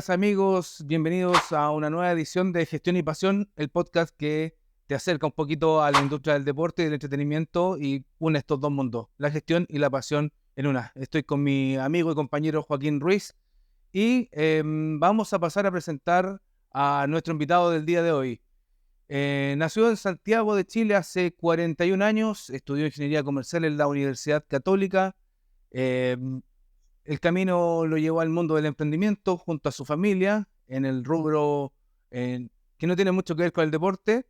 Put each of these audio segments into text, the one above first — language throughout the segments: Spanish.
días amigos, bienvenidos a una nueva edición de Gestión y Pasión, el podcast que te acerca un poquito a la industria del deporte y del entretenimiento y une estos dos mundos, la gestión y la pasión en una. Estoy con mi amigo y compañero Joaquín Ruiz y vamos a pasar a presentar a nuestro invitado del día de hoy. Nació en Santiago de Chile hace 41 años, estudió Ingeniería Comercial en la Universidad Católica. El camino lo llevó al mundo del emprendimiento junto a su familia en el rubro que no tiene mucho que ver con el deporte.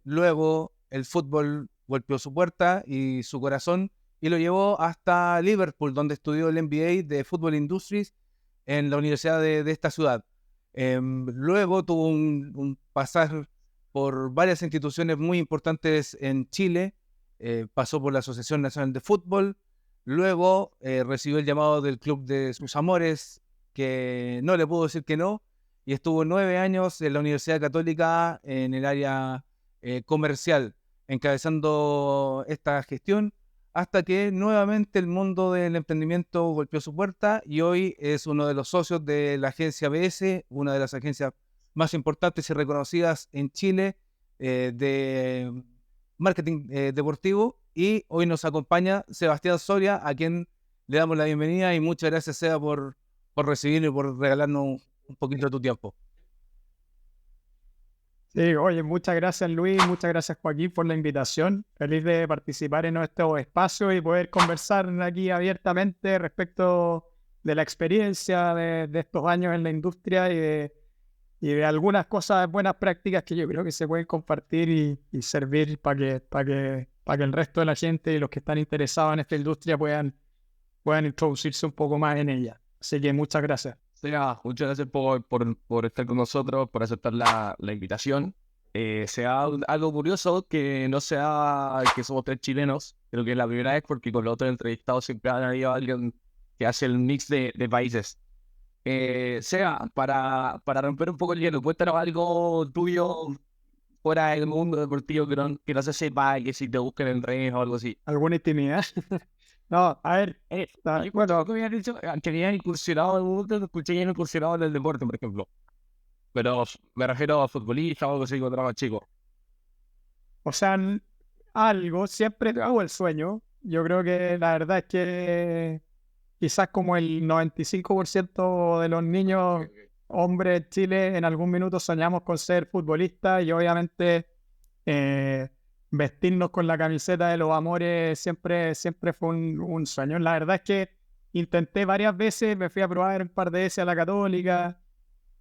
Luego el fútbol golpeó su puerta y su corazón y lo llevó hasta Liverpool, donde estudió el MBA de Football Industries en la universidad de esta ciudad. Luego tuvo un pasar por varias instituciones muy importantes en Chile. Pasó por la Asociación Nacional de Fútbol. Luego recibió el llamado del club de sus amores, que no le pudo decir que no, y estuvo 9 años en la Universidad Católica en el área comercial, encabezando esta gestión, hasta que nuevamente el mundo del emprendimiento golpeó su puerta y hoy es uno de los socios de la agencia ABS, una de las agencias más importantes y reconocidas en Chile de marketing deportivo. Y hoy nos acompaña Sebastián Soria, a quien le damos la bienvenida y muchas gracias, Seba, por recibirnos y por regalarnos un poquito de tu tiempo. Sí, oye, muchas gracias Luis, muchas gracias Joaquín por la invitación. Feliz de participar en nuestro espacio y poder conversar aquí abiertamente respecto de la experiencia de estos años en la industria y de algunas cosas, buenas prácticas que yo creo que se pueden compartir y servir para que el resto de la gente y los que están interesados en esta industria puedan introducirse un poco más en ella. Así que muchas gracias. Muchas gracias por estar con nosotros, por aceptar la invitación. Sea algo curioso que no sea que somos 3 chilenos, creo que es la primera vez porque con los otros entrevistados siempre ha habido alguien que hace el mix de países. Para romper un poco el hielo, cuéntanos algo tuyo fuera del mundo deportivo que no se sepa, que si te buscan en redes o algo así. ¿Alguna intimidad? No, a ver, Bueno, como habías dicho, que habían incursionado en el mundo, escuché que habían incursionado en el deporte, por ejemplo. Pero me refiero a futbolistas o algo así cuando era más chico. o sea, algo, siempre hago el sueño. Yo creo que la verdad es que quizás como el 95% de los niños hombres de Chile en algún minuto soñamos con ser futbolistas y obviamente vestirnos con la camiseta de los amores siempre fue un sueño. La verdad es que intenté varias veces, me fui a probar un par de veces a la Católica,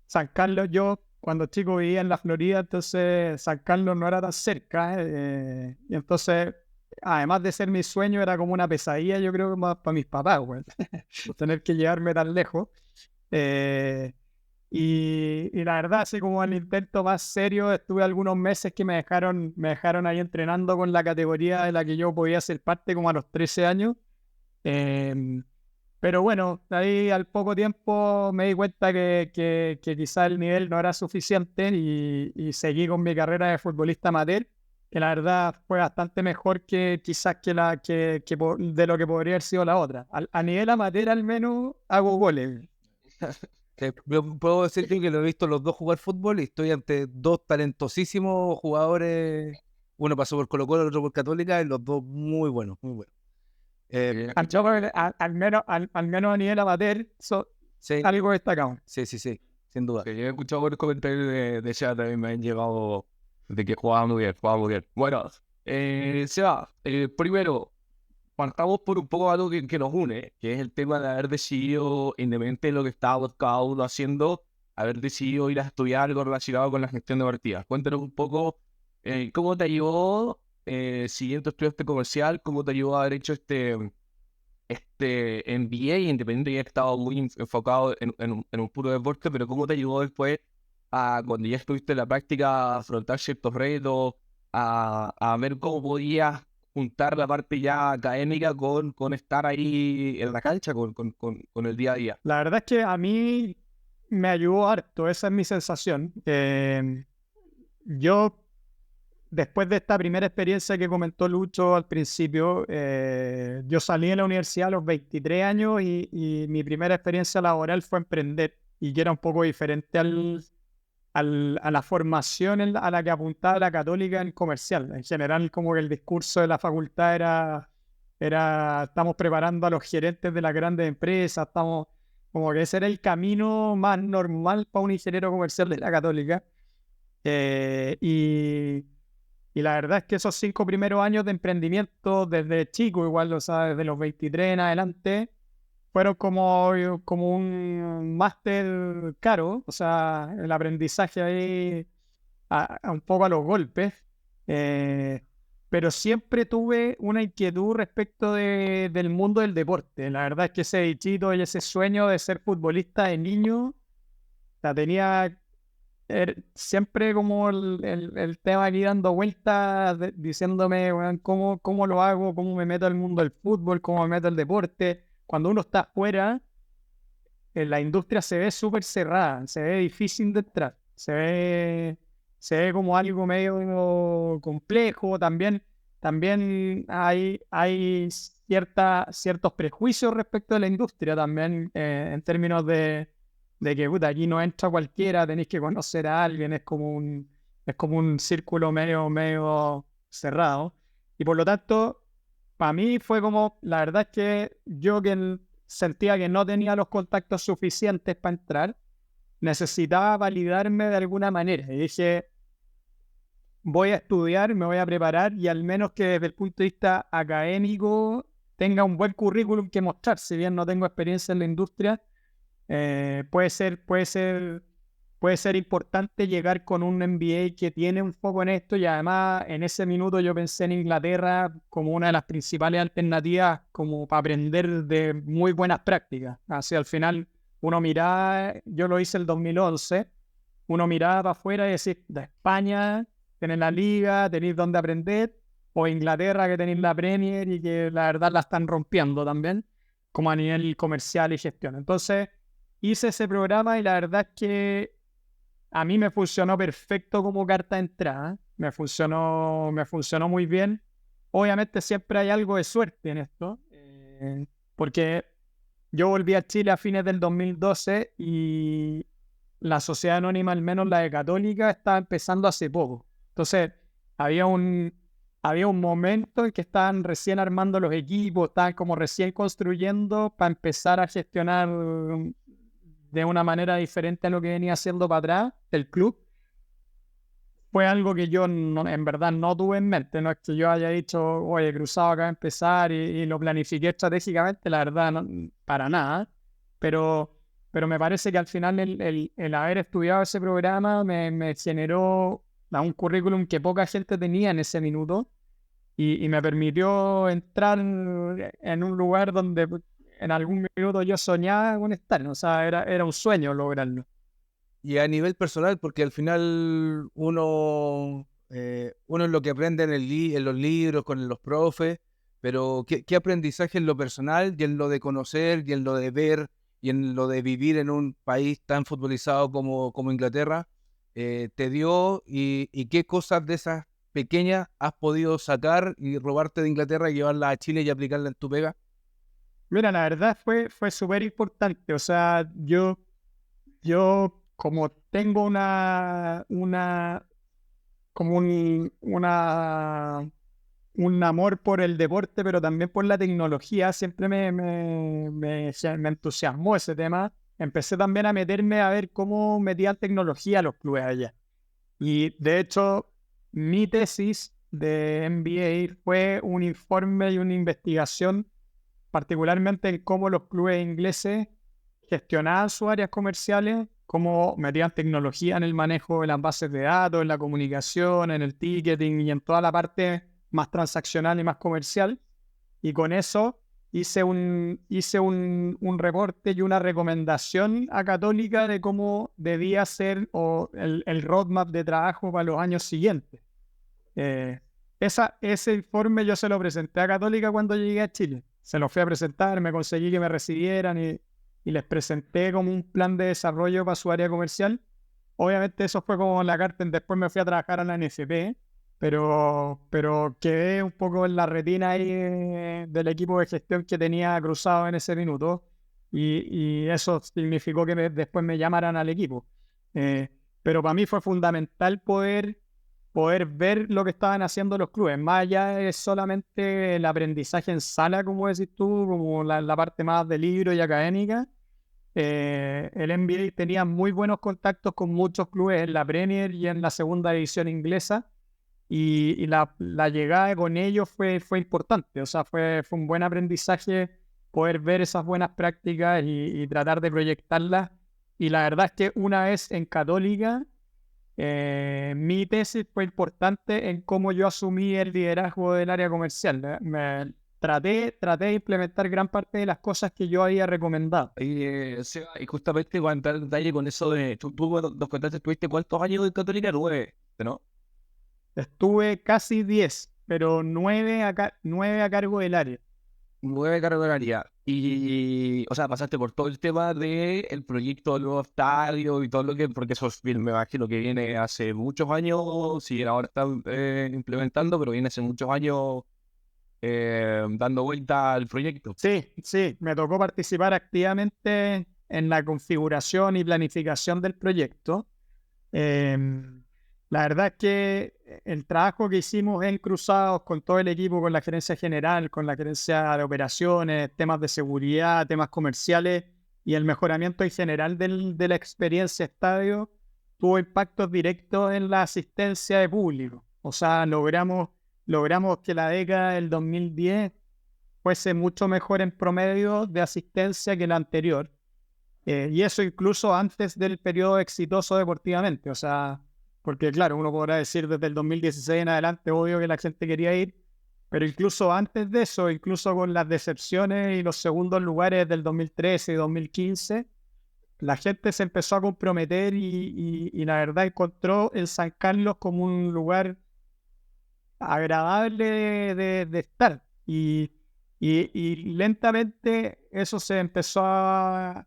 San Carlos. Yo cuando chico vivía en la Florida, entonces San Carlos no era tan cerca, y entonces además de ser mi sueño era como una pesadilla, yo creo, más para mis papás, güey. Tener que llevarme tan lejos. Y la verdad, así como el intento más serio, estuve algunos meses que me dejaron ahí entrenando con la categoría de la que yo podía ser parte como a los 13 años. Pero bueno, ahí al poco tiempo me di cuenta que quizá el nivel no era suficiente y seguí con mi carrera de futbolista amateur, que la verdad fue bastante mejor que quizás de lo que podría haber sido la otra. A nivel amateur al menos hago goles. Yo puedo decir que lo he visto los dos jugar fútbol y estoy ante dos talentosísimos jugadores. Uno pasó por Colo-Colo, el otro por Católica, y los dos muy buenos, muy buenos. Al menos a nivel amateur, Sí, algo destacado. sí, sin duda. Yo he escuchado varios comentarios de Seba, también me han llegado de que jugaba muy bien. Bueno, Seba, primero, partamos por un poco algo que nos une, que es el tema de haber decidido, independiente de lo que estábamos cada uno haciendo, haber decidido ir a estudiar algo relacionado con la gestión de partidas. Cuéntanos un poco cómo te ayudó, siguiendo estudiante comercial, cómo te ayudó a haber hecho este MBA, independiente de que estado muy enfocado en un puro deporte, pero cómo te ayudó después a, cuando ya estuviste en la práctica, a afrontar ciertos retos, a ver cómo podías juntar la parte ya académica con estar ahí en la cancha, con el día a día. La verdad es que a mí me ayudó harto, esa es mi sensación. Yo, después de esta primera experiencia que comentó Lucho al principio, yo salí de la universidad a los 23 años y mi primera experiencia laboral fue emprender. y que era un poco diferente a la formación a la que apuntaba la Católica en comercial. En general, como que el discurso de la facultad era estamos preparando a los gerentes de las grandes empresas, estamos como que ese era el camino más normal para un ingeniero comercial de la Católica. Eh, y, y la verdad es que esos 5 primeros años de emprendimiento, desde chico igual, o sea, desde los 23 en adelante, fueron como un máster caro, o sea, el aprendizaje ahí un poco a los golpes, eh, pero siempre tuve una inquietud respecto del mundo del deporte. La verdad es que ese bichito y ese sueño de ser futbolista de niño, la tenía siempre como el tema aquí dando vueltas, diciéndome, weón, cómo lo hago, cómo me meto al mundo del fútbol, cómo me meto al deporte. Cuando uno está afuera, la industria se ve súper cerrada, se ve difícil de entrar, se ve como algo medio complejo. También hay ciertos prejuicios respecto de la industria también, en términos de que puta, aquí no entra cualquiera, tenéis que conocer a alguien, es como un círculo medio cerrado. Y por lo tanto, para mí fue como, la verdad es que yo que sentía que no tenía los contactos suficientes para entrar, necesitaba validarme de alguna manera. Y dije, voy a estudiar, me voy a preparar y al menos que desde el punto de vista académico tenga un buen currículum que mostrar. Si bien no tengo experiencia en la industria, puede ser importante llegar con un MBA que tiene un foco en esto. Y además en ese minuto yo pensé en Inglaterra como una de las principales alternativas como para aprender de muy buenas prácticas. Así al final uno miraba, yo lo hice el 2011, uno miraba para afuera y decía, de España tenéis la Liga, tenéis donde aprender, o Inglaterra que tenéis la Premier y que la verdad la están rompiendo también, como a nivel comercial y gestión. Entonces hice ese programa y la verdad es que a mí me funcionó perfecto como carta de entrada. Me funcionó muy bien. Obviamente siempre hay algo de suerte en esto, porque yo volví a Chile a fines del 2012 y la sociedad anónima, al menos la de Católica, estaba empezando hace poco. Entonces, había un momento en que estaban recién armando los equipos, estaban como recién construyendo para empezar a gestionar de una manera diferente a lo que venía haciendo para atrás el club. Fue algo que yo en verdad no tuve en mente. No es que yo haya dicho, oye, Cruzado acaba de empezar y lo planifiqué estratégicamente, la verdad, no, para nada. Pero me parece que al final el haber estudiado ese programa me generó un currículum que poca gente tenía en ese minuto y me permitió entrar en un lugar donde en algún minuto yo soñaba con estar, ¿no? O sea, era un sueño lograrlo. Y a nivel personal, porque al final uno es lo que aprende en los libros, con los profes, pero ¿qué aprendizaje en lo personal y en lo de conocer y en lo de ver y en lo de vivir en un país tan futbolizado como Inglaterra te dio y qué cosas de esas pequeñas has podido sacar y robarte de Inglaterra y llevarla a Chile y aplicarla en tu pega? Mira, la verdad fue súper importante. O sea, yo como tengo como un amor por el deporte, pero también por la tecnología, siempre me entusiasmó ese tema. Empecé también a meterme a ver cómo metían tecnología a los clubes allá. Y de hecho, mi tesis de MBA fue un informe y una investigación, particularmente en cómo los clubes ingleses gestionaban sus áreas comerciales, cómo metían tecnología en el manejo de las bases de datos, en la comunicación, en el ticketing y en toda la parte más transaccional y más comercial. Y con eso hice un reporte y una recomendación a Católica de cómo debía ser el roadmap de trabajo para los años siguientes. Eh, ese informe yo se lo presenté a Católica cuando llegué a Chile. Se lo fui a presentar, me conseguí que me recibieran y les presenté como un plan de desarrollo para su área comercial. Obviamente eso fue como la carta. Después me fui a trabajar a la NFP, pero quedé un poco en la retina ahí del equipo de gestión que tenía Cruzado en ese minuto. y eso significó que después me llamaran al equipo. Pero para mí fue fundamental poder ver lo que estaban haciendo los clubes, más allá de solamente el aprendizaje en sala, como decís tú, como la parte más de libro y académica. El NBA tenía muy buenos contactos con muchos clubes en la Premier y en la segunda división inglesa, y la llegada con ellos fue importante. O sea, fue un buen aprendizaje poder ver esas buenas prácticas y tratar de proyectarlas. Y la verdad es que una vez en Católica, mi tesis fue importante en cómo yo asumí el liderazgo del área comercial. Traté de implementar gran parte de las cosas que yo había recomendado. Seba, y justamente voy a entrar en detalle con eso de... Tú nos contaste, ¿estuviste cuántos años en Católica? 9, ¿no? Estuve casi 10, pero 9 a cargo del área. 9 cargos de área. Y, o sea, pasaste por todo el tema del proyecto del nuevo estadio y todo lo que... Porque eso me imagino que viene hace muchos años, si ahora están implementando, pero viene hace muchos años dando vuelta al proyecto. Sí, me tocó participar activamente en la configuración y planificación del proyecto. La verdad es que el trabajo que hicimos en Cruzados con todo el equipo, con la gerencia general, con la gerencia de operaciones, temas de seguridad, temas comerciales y el mejoramiento en general de la experiencia estadio, tuvo impactos directos en la asistencia de público. O sea, logramos que la década del 2010 fuese mucho mejor en promedio de asistencia que la anterior. Y eso incluso antes del periodo exitoso deportivamente. O sea, porque claro, uno podrá decir desde el 2016 en adelante, obvio que la gente quería ir, pero incluso antes de eso, incluso con las decepciones y los segundos lugares del 2013 y 2015, la gente se empezó a comprometer y la verdad encontró el San Carlos como un lugar agradable de estar. Y lentamente eso se empezó a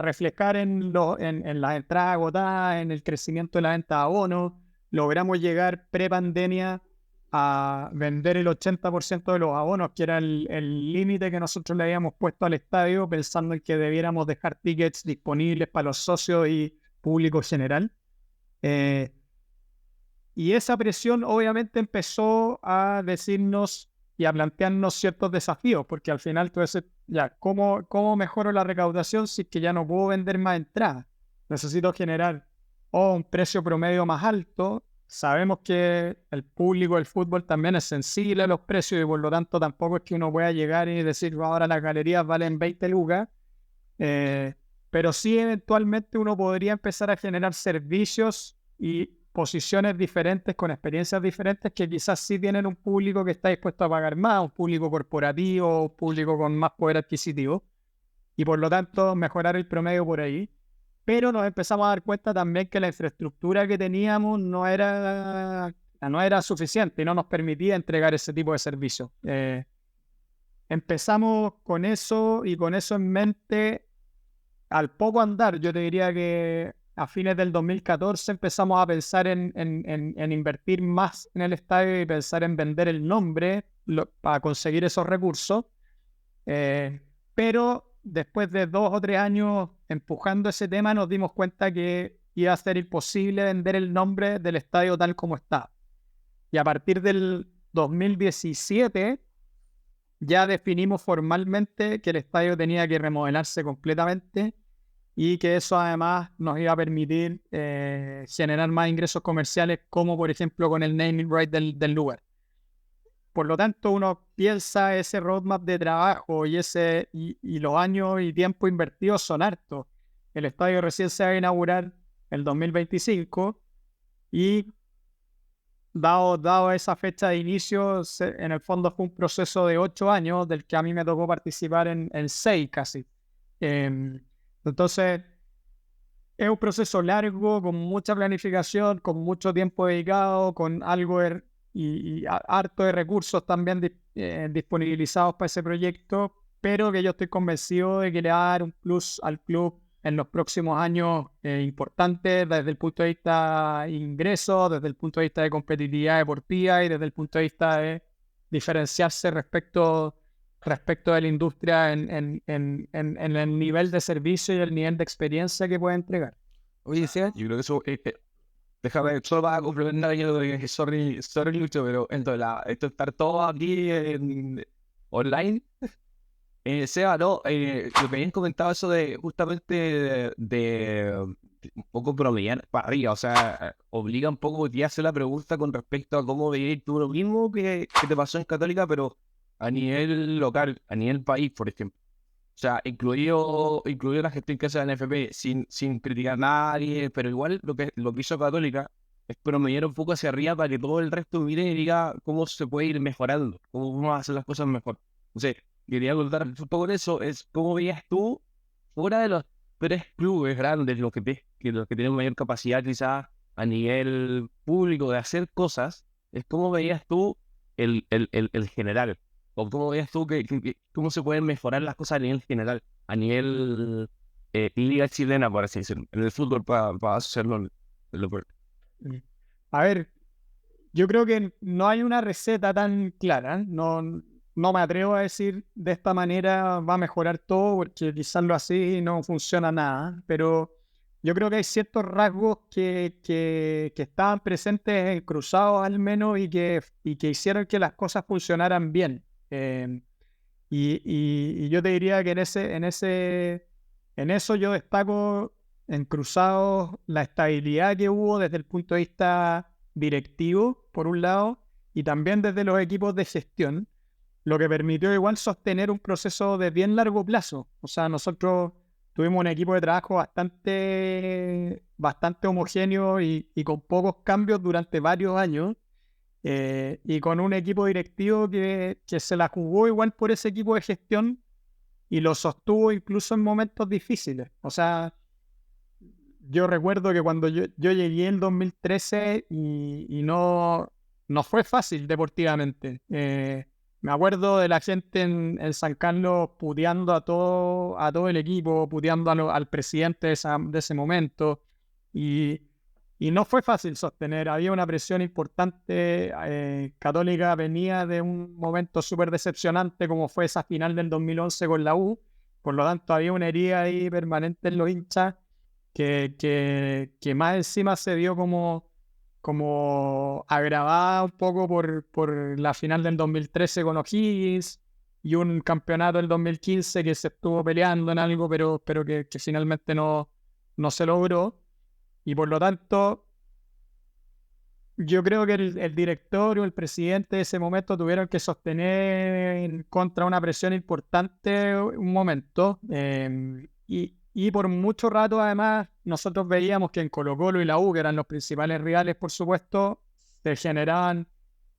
reflejar en las entradas agotadas, en el crecimiento de la venta de abonos. Logramos llegar pre-pandemia a vender el 80% de los abonos, que era el límite que nosotros le habíamos puesto al estadio, pensando en que debiéramos dejar tickets disponibles para los socios y público general. Y esa presión obviamente empezó a decirnos y a plantearnos ciertos desafíos, porque al final tú dices, ya, ¿cómo mejoro la recaudación si es que ya no puedo vender más entradas? Necesito generar un precio promedio más alto. Sabemos que el público del fútbol también es sensible a los precios y por lo tanto tampoco es que uno pueda llegar y decir, ahora las galerías valen 20 lucas. Pero sí eventualmente uno podría empezar a generar servicios y posiciones diferentes, con experiencias diferentes, que quizás sí tienen un público que está dispuesto a pagar más, un público corporativo, un público con más poder adquisitivo, y por lo tanto mejorar el promedio por ahí. Pero nos empezamos a dar cuenta también que la infraestructura que teníamos no era suficiente y no nos permitía entregar ese tipo de servicio. Empezamos con eso y con eso en mente, al poco andar, yo te diría que a fines del 2014 empezamos a pensar en invertir más en el estadio y pensar en vender el nombre para conseguir esos recursos. Pero después de 2 o 3 años empujando ese tema, nos dimos cuenta que iba a ser imposible vender el nombre del estadio tal como está. Y a partir del 2017 ya definimos formalmente que el estadio tenía que remodelarse completamente y que eso además nos iba a permitir generar más ingresos comerciales, como por ejemplo con el naming right del lugar. Por lo tanto, uno piensa ese roadmap de trabajo y los años y tiempo invertidos son hartos. El estadio recién se va a inaugurar el 2025 y dado esa fecha de inicio, en el fondo fue un proceso de 8 años, del que a mí me tocó participar en 6 casi. Entonces, es un proceso largo, con mucha planificación, con mucho tiempo dedicado, con algo y harto de recursos también disponibilizados para ese proyecto, pero que yo estoy convencido de que le va a dar un plus al club en los próximos años importantes, desde el punto de vista de ingresos, desde el punto de vista de competitividad deportiva y desde el punto de vista de diferenciarse respecto respecto de la industria en el nivel de servicio y el nivel de experiencia que puede entregar. Oye, Seba, Yo creo que eso, déjame, solo para complementar yo, sorry, Lucho, pero esto estar todo aquí online. Seba, no, lo que habían comentado eso de justamente un poco promediar para arriba, o sea, obliga un poco a hacer la pregunta con respecto a cómo veías tú lo mismo que te pasó en Católica, pero a nivel local, a nivel país, por ejemplo. O sea, incluido la gestión que hace la NFP, sin criticar a nadie, pero igual lo que hizo Católica es promediar un poco hacia arriba para que todo el resto mire y diga cómo se puede ir mejorando, cómo vamos a hacer las cosas mejor. No sé, quería contar un poco de eso, es cómo veías tú, fuera de los 3 clubes grandes, los que tienen mayor capacidad quizás a nivel público de hacer cosas, es cómo veías tú el general. ¿O cómo veías tú cómo se pueden mejorar las cosas a nivel general, a nivel liga chilena, por así decirlo, en el fútbol para hacerlo en lo peor? A ver, yo creo que no hay una receta tan clara. No me atrevo a decir de esta manera va a mejorar todo, porque quizás lo así no funciona nada. Pero yo creo que hay ciertos rasgos que estaban presentes en Cruzados al menos y que hicieron que las cosas funcionaran bien. Y yo te diría que en eso yo destaco en Cruzados la estabilidad que hubo desde el punto de vista directivo, por un lado, y también desde los equipos de gestión, lo que permitió igual sostener un proceso de bien largo plazo. O sea, nosotros tuvimos un equipo de trabajo bastante homogéneo y con pocos cambios durante varios años, y con un equipo directivo que se la jugó igual por ese equipo de gestión y lo sostuvo incluso en momentos difíciles. O sea, yo recuerdo que cuando yo llegué en 2013 y no fue fácil deportivamente. Me acuerdo de la gente en San Carlos puteando a todo el equipo, puteando al presidente de ese momento. Y no fue fácil sostener, había una presión importante. Católica venía de un momento súper decepcionante como fue esa final del 2011 con la U. Por lo tanto, había una herida ahí permanente en los hinchas que más encima se vio como agravada un poco por la final del 2013 con O'Higgins y un campeonato del 2015 que se estuvo peleando en algo, pero que finalmente no se logró. Y por lo tanto, yo creo que el director o el presidente de ese momento tuvieron que sostener contra una presión importante un momento. Y por mucho rato, además, nosotros veíamos que en Colo-Colo y la U, que eran los principales rivales, por supuesto, se generaban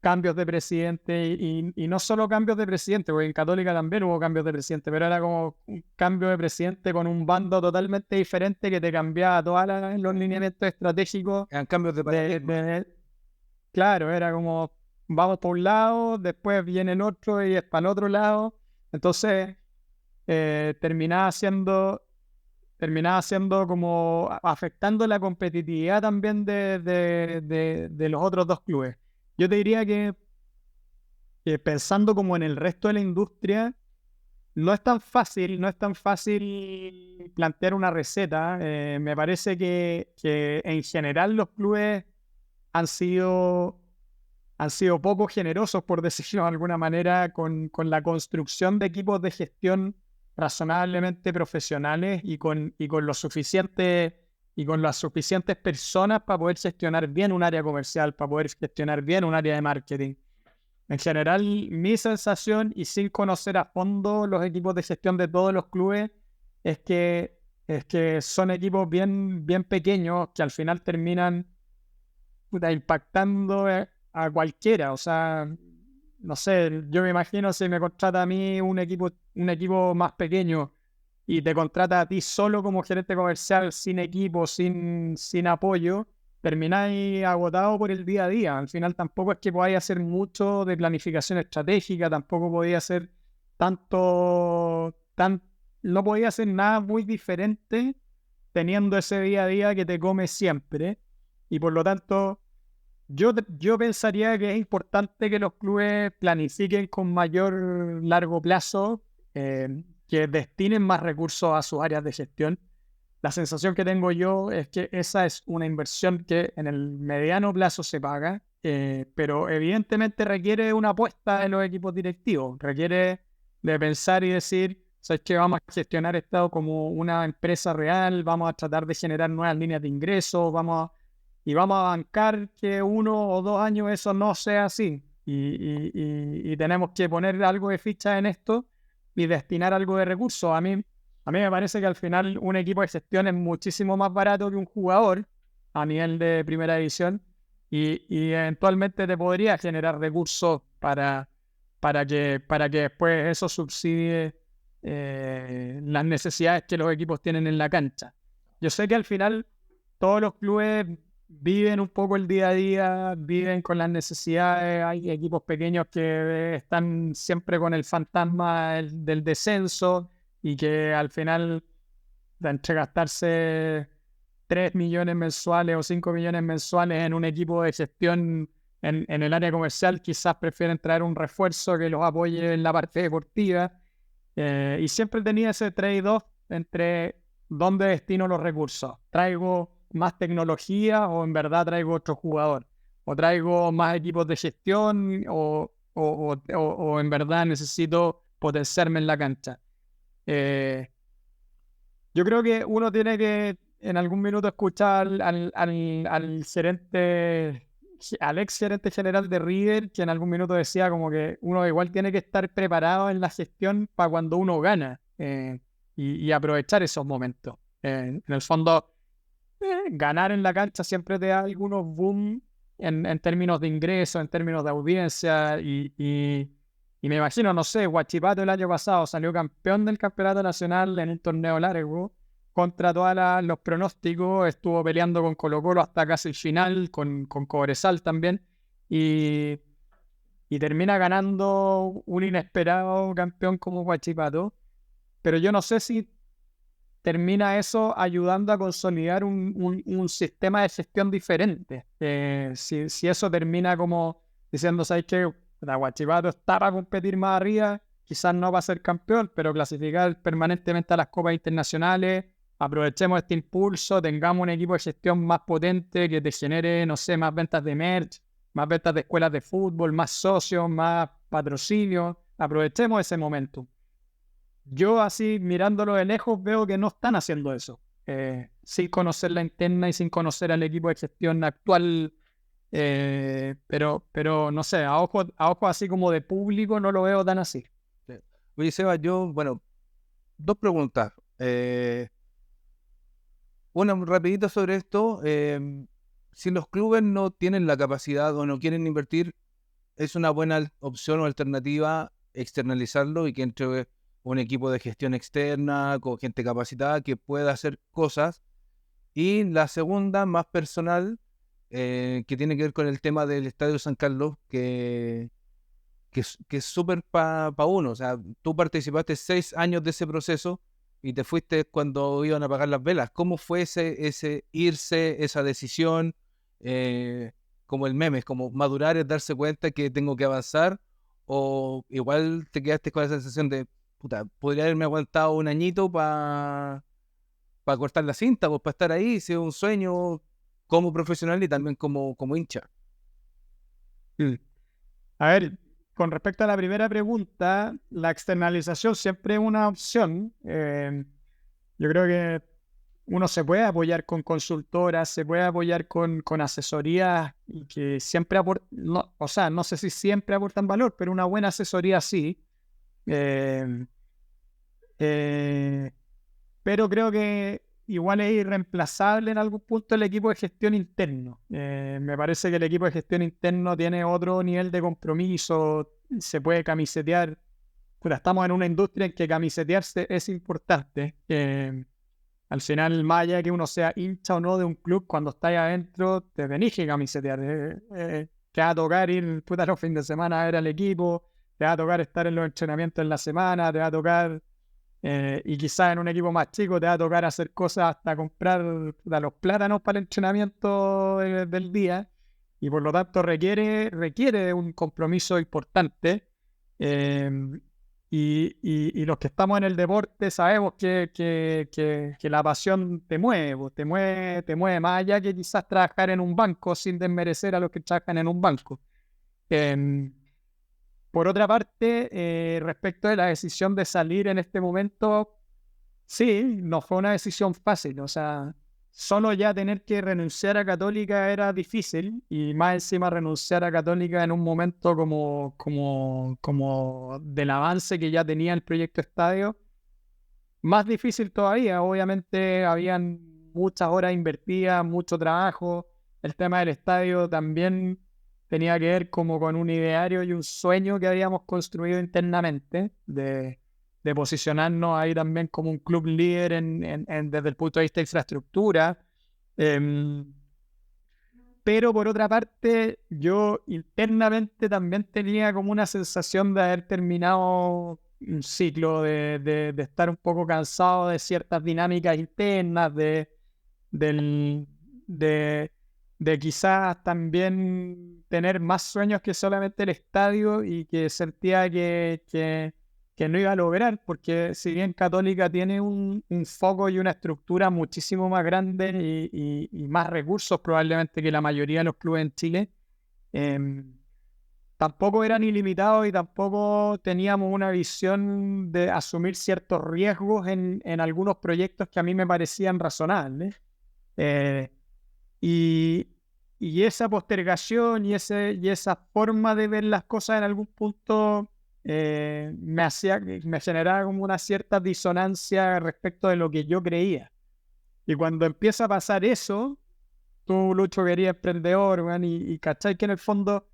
cambios de presidente y no solo cambios de presidente, porque en Católica también hubo cambios de presidente, pero era como un cambio de presidente con un bando totalmente diferente que te cambiaba todos los lineamientos estratégicos. eran cambios de paradigma. Claro, era como vamos por un lado, después viene el otro y es para el otro lado. Entonces terminaba siendo como afectando la competitividad también de los otros dos clubes. Yo te diría que pensando como en el resto de la industria, no es tan fácil plantear una receta. Me parece que en general los clubes han sido poco generosos, por decirlo de alguna manera, con la construcción de equipos de gestión razonablemente profesionales y con las suficientes personas para poder gestionar bien un área comercial, para poder gestionar bien un área de marketing. En general, mi sensación, y sin conocer a fondo los equipos de gestión de todos los clubes, es que son equipos bien, bien pequeños que al final terminan impactando a cualquiera. O sea, no sé, yo me imagino si me contrata a mí un equipo más pequeño y te contrata a ti solo como gerente comercial, sin equipo, sin apoyo, termináis agotado por el día a día. Al final tampoco es que podáis hacer mucho de planificación estratégica, tampoco podía hacer no podía hacer nada muy diferente teniendo ese día a día que te come siempre. Y por lo tanto, Yo pensaría que es importante que los clubes planifiquen con mayor largo plazo, que destinen más recursos a sus áreas de gestión. La sensación que tengo yo es que esa es una inversión que en el mediano plazo se paga, pero evidentemente requiere una apuesta de los equipos directivos, requiere de pensar y decir, ¿sabes qué? Vamos a gestionar esto como una empresa real, vamos a tratar de generar nuevas líneas de ingresos, vamos a bancar que 1 o 2 años eso no sea así. Y tenemos que poner algo de ficha en esto y destinar algo de recursos. A mí me parece que al final un equipo de gestión es muchísimo más barato que un jugador a nivel de primera división y eventualmente te podría generar recursos para que después eso subsidie las necesidades que los equipos tienen en la cancha. Yo sé que al final todos los clubes viven un poco el día a día, viven con las necesidades. Hay equipos pequeños que están siempre con el fantasma del descenso y que al final, de entre gastarse 3 millones mensuales o 5 millones mensuales en un equipo de gestión en el área comercial, quizás prefieren traer un refuerzo que los apoye en la parte deportiva. Y siempre tenía ese trade-off entre dónde destino los recursos. ¿Traigo más tecnología o en verdad traigo otro jugador? ¿O traigo más equipos de gestión o en verdad necesito potenciarme en la cancha? Yo creo que uno tiene que en algún minuto escuchar al gerente, al ex gerente general de River, que en algún minuto decía como que uno igual tiene que estar preparado en la gestión para cuando uno gana, y aprovechar esos momentos. En el fondo, ganar en la cancha siempre te da algunos boom en términos de ingresos, en términos de audiencia y me imagino, no sé, Huachipato el año pasado salió campeón del campeonato nacional en un torneo largo contra todos los pronósticos, estuvo peleando con Colo-Colo hasta casi el final, con Cobresal también, y termina ganando un inesperado campeón como Huachipato, pero yo no sé si termina eso ayudando a consolidar un sistema de gestión diferente. Si eso termina como diciendo, ¿sabes qué? Huachipato está para competir más arriba, quizás no va a ser campeón, pero clasificar permanentemente a las copas internacionales, aprovechemos este impulso, tengamos un equipo de gestión más potente que te genere, no sé, más ventas de merch, más ventas de escuelas de fútbol, más socios, más patrocinio, aprovechemos ese momento. Yo así mirándolo de lejos veo que no están haciendo eso, sin conocer la interna y sin conocer al equipo de gestión actual. Pero no sé, a ojo así como de público no lo veo tan así. Oye, Seba, bueno, dos preguntas. Una rapidito sobre esto. Si los clubes no tienen la capacidad o no quieren invertir, ¿es una buena opción o alternativa externalizarlo y que entre un equipo de gestión externa con gente capacitada que pueda hacer cosas? Y la segunda, más personal, que tiene que ver con el tema del Estadio San Carlos, que es súper para uno. O sea, tú participaste 6 años de ese proceso y te fuiste cuando iban a apagar las velas. ¿Cómo fue ese irse, esa decisión? Como el meme, es como madurar, es darse cuenta que tengo que avanzar, o igual te quedaste con la sensación de, puta, podría haberme aguantado un añito para cortar la cinta, pues para estar ahí, si es un sueño como profesional y también como hincha. A ver, con respecto a la primera pregunta, la externalización siempre es una opción. Yo creo que uno se puede apoyar con consultoras, se puede apoyar con asesorías y que siempre aportan, no, o sea, no sé si siempre aportan valor, pero una buena asesoría sí. Eh, pero creo que igual es irreemplazable en algún punto el equipo de gestión interno. Me parece que el equipo de gestión interno tiene otro nivel de compromiso, se puede camisetear. Pero estamos en una industria en que camisetearse es importante. Al final, más allá de que uno sea hincha o no de un club, cuando estás adentro, te tenés que camisetear. Te va a tocar ir los fines de semana a ver al equipo, te va a tocar estar en los entrenamientos en la semana, te va a tocar, y quizás en un equipo más chico, te va a tocar hacer cosas hasta comprar los plátanos para el entrenamiento del día. y por lo tanto requiere de un compromiso importante. Y los que estamos en el deporte sabemos que la pasión te mueve, pues, te mueve más allá que quizás trabajar en un banco, sin desmerecer a los que trabajan en un banco. Por otra parte, respecto de la decisión de salir en este momento, sí, no fue una decisión fácil. O sea, solo ya tener que renunciar a Católica era difícil, y más encima renunciar a Católica en un momento como del avance que ya tenía el proyecto Estadio, más difícil todavía. Obviamente habían muchas horas invertidas, mucho trabajo. El tema del estadio también tenía que ver como con un ideario y un sueño que habíamos construido internamente de posicionarnos ahí también como un club líder desde el punto de vista de infraestructura. Pero por otra parte, yo internamente también tenía como una sensación de haber terminado un ciclo, de estar un poco cansado de ciertas dinámicas internas, del- de, de quizás también tener más sueños que solamente el estadio, y que sentía que no iba a lograr, porque si bien Católica tiene un foco y una estructura muchísimo más grande y más recursos probablemente que la mayoría de los clubes en Chile, tampoco eran ilimitados y tampoco teníamos una visión de asumir ciertos riesgos en algunos proyectos que a mí me parecían razonables. Eh, y, y esa postergación y esa forma de ver las cosas en algún punto me generaba como una cierta disonancia respecto de lo que yo creía. Y cuando empieza a pasar eso, tú, Lucho, que eres emprendedor, man, y cachai que en el fondo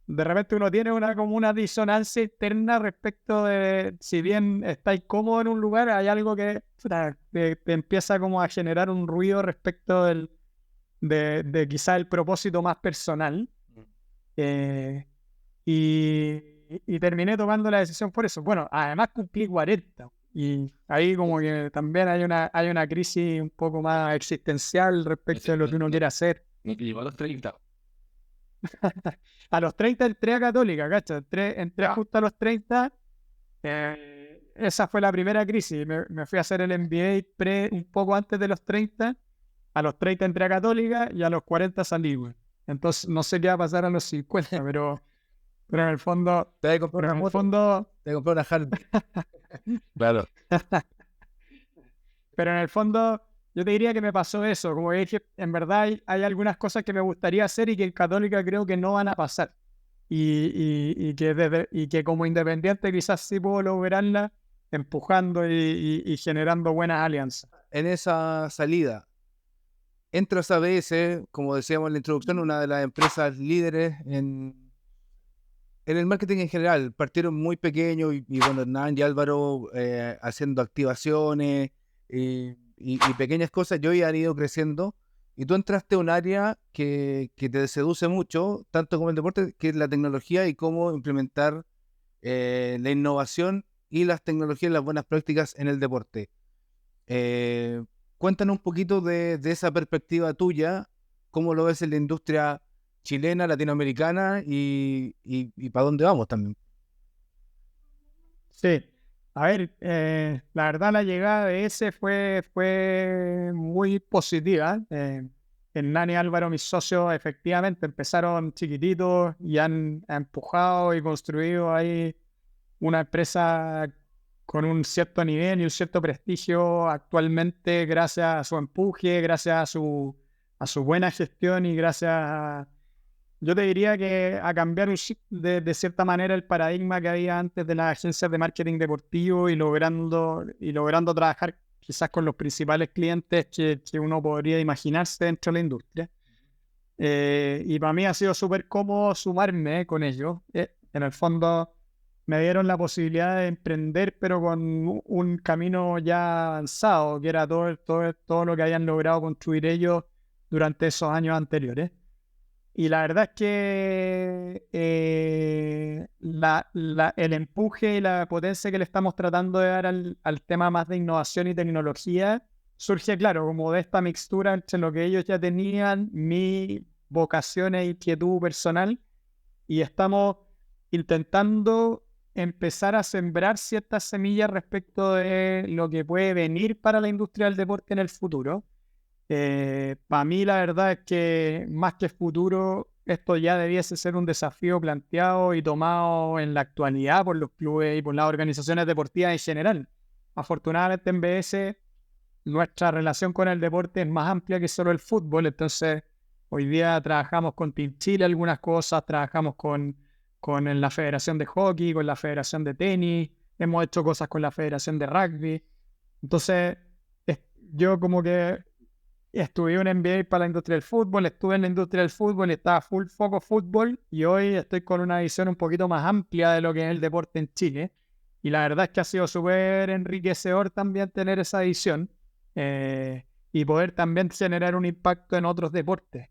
de repente uno tiene como una disonancia interna respecto de, si bien estáis cómodo en un lugar, hay algo que puta, te empieza como a generar un ruido respecto de quizá el propósito más personal. Eh, y terminé tomando la decisión por eso. Bueno, además cumplí 40. Y ahí como que también hay una crisis un poco más existencial respecto de lo que uno quiere hacer. Me llegó a los 30. A los 30 entré a Católica, ¿cachai? Entré justo a los 30. Esa fue la primera crisis. Me fui a hacer el MBA un poco antes de los 30. A los 30 entré a Católica y a los 40 salí, güey. Entonces no sé qué va a pasar a los 50, pero en el fondo... Te voy a comprar Pero en una el moto, fondo... te voy a comprar una Harley. Claro. Pero en el fondo, yo te diría que me pasó eso. Como que dije, en verdad hay algunas cosas que me gustaría hacer y que en Católica creo que no van a pasar. Y que como independiente quizás sí puedo lograrla empujando y generando buenas alianzas. En esa salida, entras a ABS, como decíamos en la introducción, una de las empresas líderes en el marketing en general. Partieron muy pequeños y bueno, Hernán y Álvaro haciendo activaciones y pequeñas cosas, yo han ido creciendo. Y tú entraste a un área que te seduce mucho, tanto como el deporte, que es la tecnología y cómo implementar la innovación y las tecnologías, las buenas prácticas en el deporte. Eh, Cuéntanos un poquito de esa perspectiva tuya, cómo lo ves en la industria chilena, latinoamericana y para dónde vamos también. Sí, a ver, la verdad la llegada de ese fue muy positiva. Hernán y Álvaro, mis socios, efectivamente empezaron chiquititos y han empujado y construido ahí una empresa con un cierto nivel y un cierto prestigio actualmente, gracias a su empuje, gracias a su buena gestión y gracias a, yo te diría que a cambiar de cierta manera el paradigma que había antes de las agencias de marketing deportivo, y logrando trabajar quizás con los principales clientes que uno podría imaginarse dentro de la industria. Y para mí ha sido súper cómodo sumarme con ellos. En el fondo me dieron la posibilidad de emprender, pero con un camino ya avanzado, que era todo lo que habían logrado construir ellos durante esos años anteriores. Y la verdad es que el empuje y la potencia que le estamos tratando de dar al tema más de innovación y tecnología surge, claro, como de esta mixtura entre lo que ellos ya tenían, mi vocación e inquietud personal y estamos intentando empezar a sembrar ciertas semillas respecto de lo que puede venir para la industria del deporte en el futuro. Para mí la verdad es que más que futuro, esto ya debiese ser un desafío planteado y tomado en la actualidad por los clubes y por las organizaciones deportivas en general. Afortunadamente en BS nuestra relación con el deporte es más amplia que solo el fútbol, entonces hoy día trabajamos con Team Chile algunas cosas, trabajamos con la Federación de Hockey, con la Federación de Tenis, hemos hecho cosas con la Federación de Rugby. Entonces, yo como que estudié un MBA para la industria del fútbol, estuve en la industria del fútbol y estaba full foco fútbol y hoy estoy con una visión un poquito más amplia de lo que es el deporte en Chile. Y la verdad es que ha sido súper enriquecedor también tener esa visión y poder también generar un impacto en otros deportes.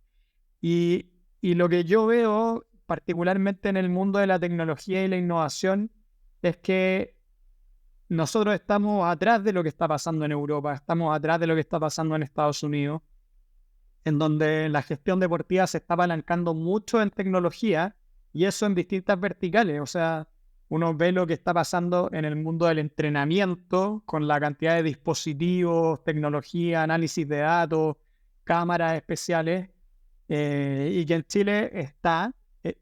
Y lo que yo veo, particularmente en el mundo de la tecnología y la innovación, es que nosotros estamos atrás de lo que está pasando en Europa, estamos atrás de lo que está pasando en Estados Unidos, en donde la gestión deportiva se está apalancando mucho en tecnología y eso en distintas verticales. O sea, uno ve lo que está pasando en el mundo del entrenamiento con la cantidad de dispositivos, tecnología, análisis de datos, cámaras especiales, y que en Chile está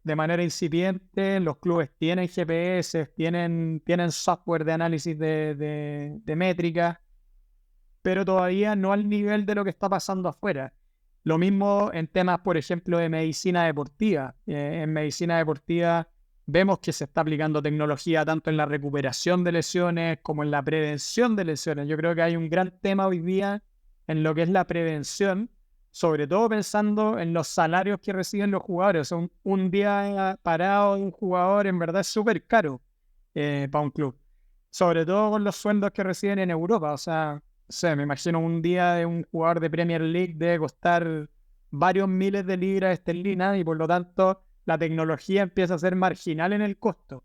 de manera incipiente. Los clubes tienen GPS, tienen software de análisis de métricas, pero todavía no al nivel de lo que está pasando afuera. Lo mismo en temas, por ejemplo, de medicina deportiva. En medicina deportiva vemos que se está aplicando tecnología tanto en la recuperación de lesiones como en la prevención de lesiones. Yo creo que hay un gran tema hoy día en lo que es la prevención, sobre todo pensando en los salarios que reciben los jugadores. O sea, un día parado de un jugador en verdad es súper caro para un club. Sobre todo con los sueldos que reciben en Europa. O sea, me imagino un día de un jugador de Premier League debe costar varios miles de libras esterlinas y por lo tanto la tecnología empieza a ser marginal en el costo.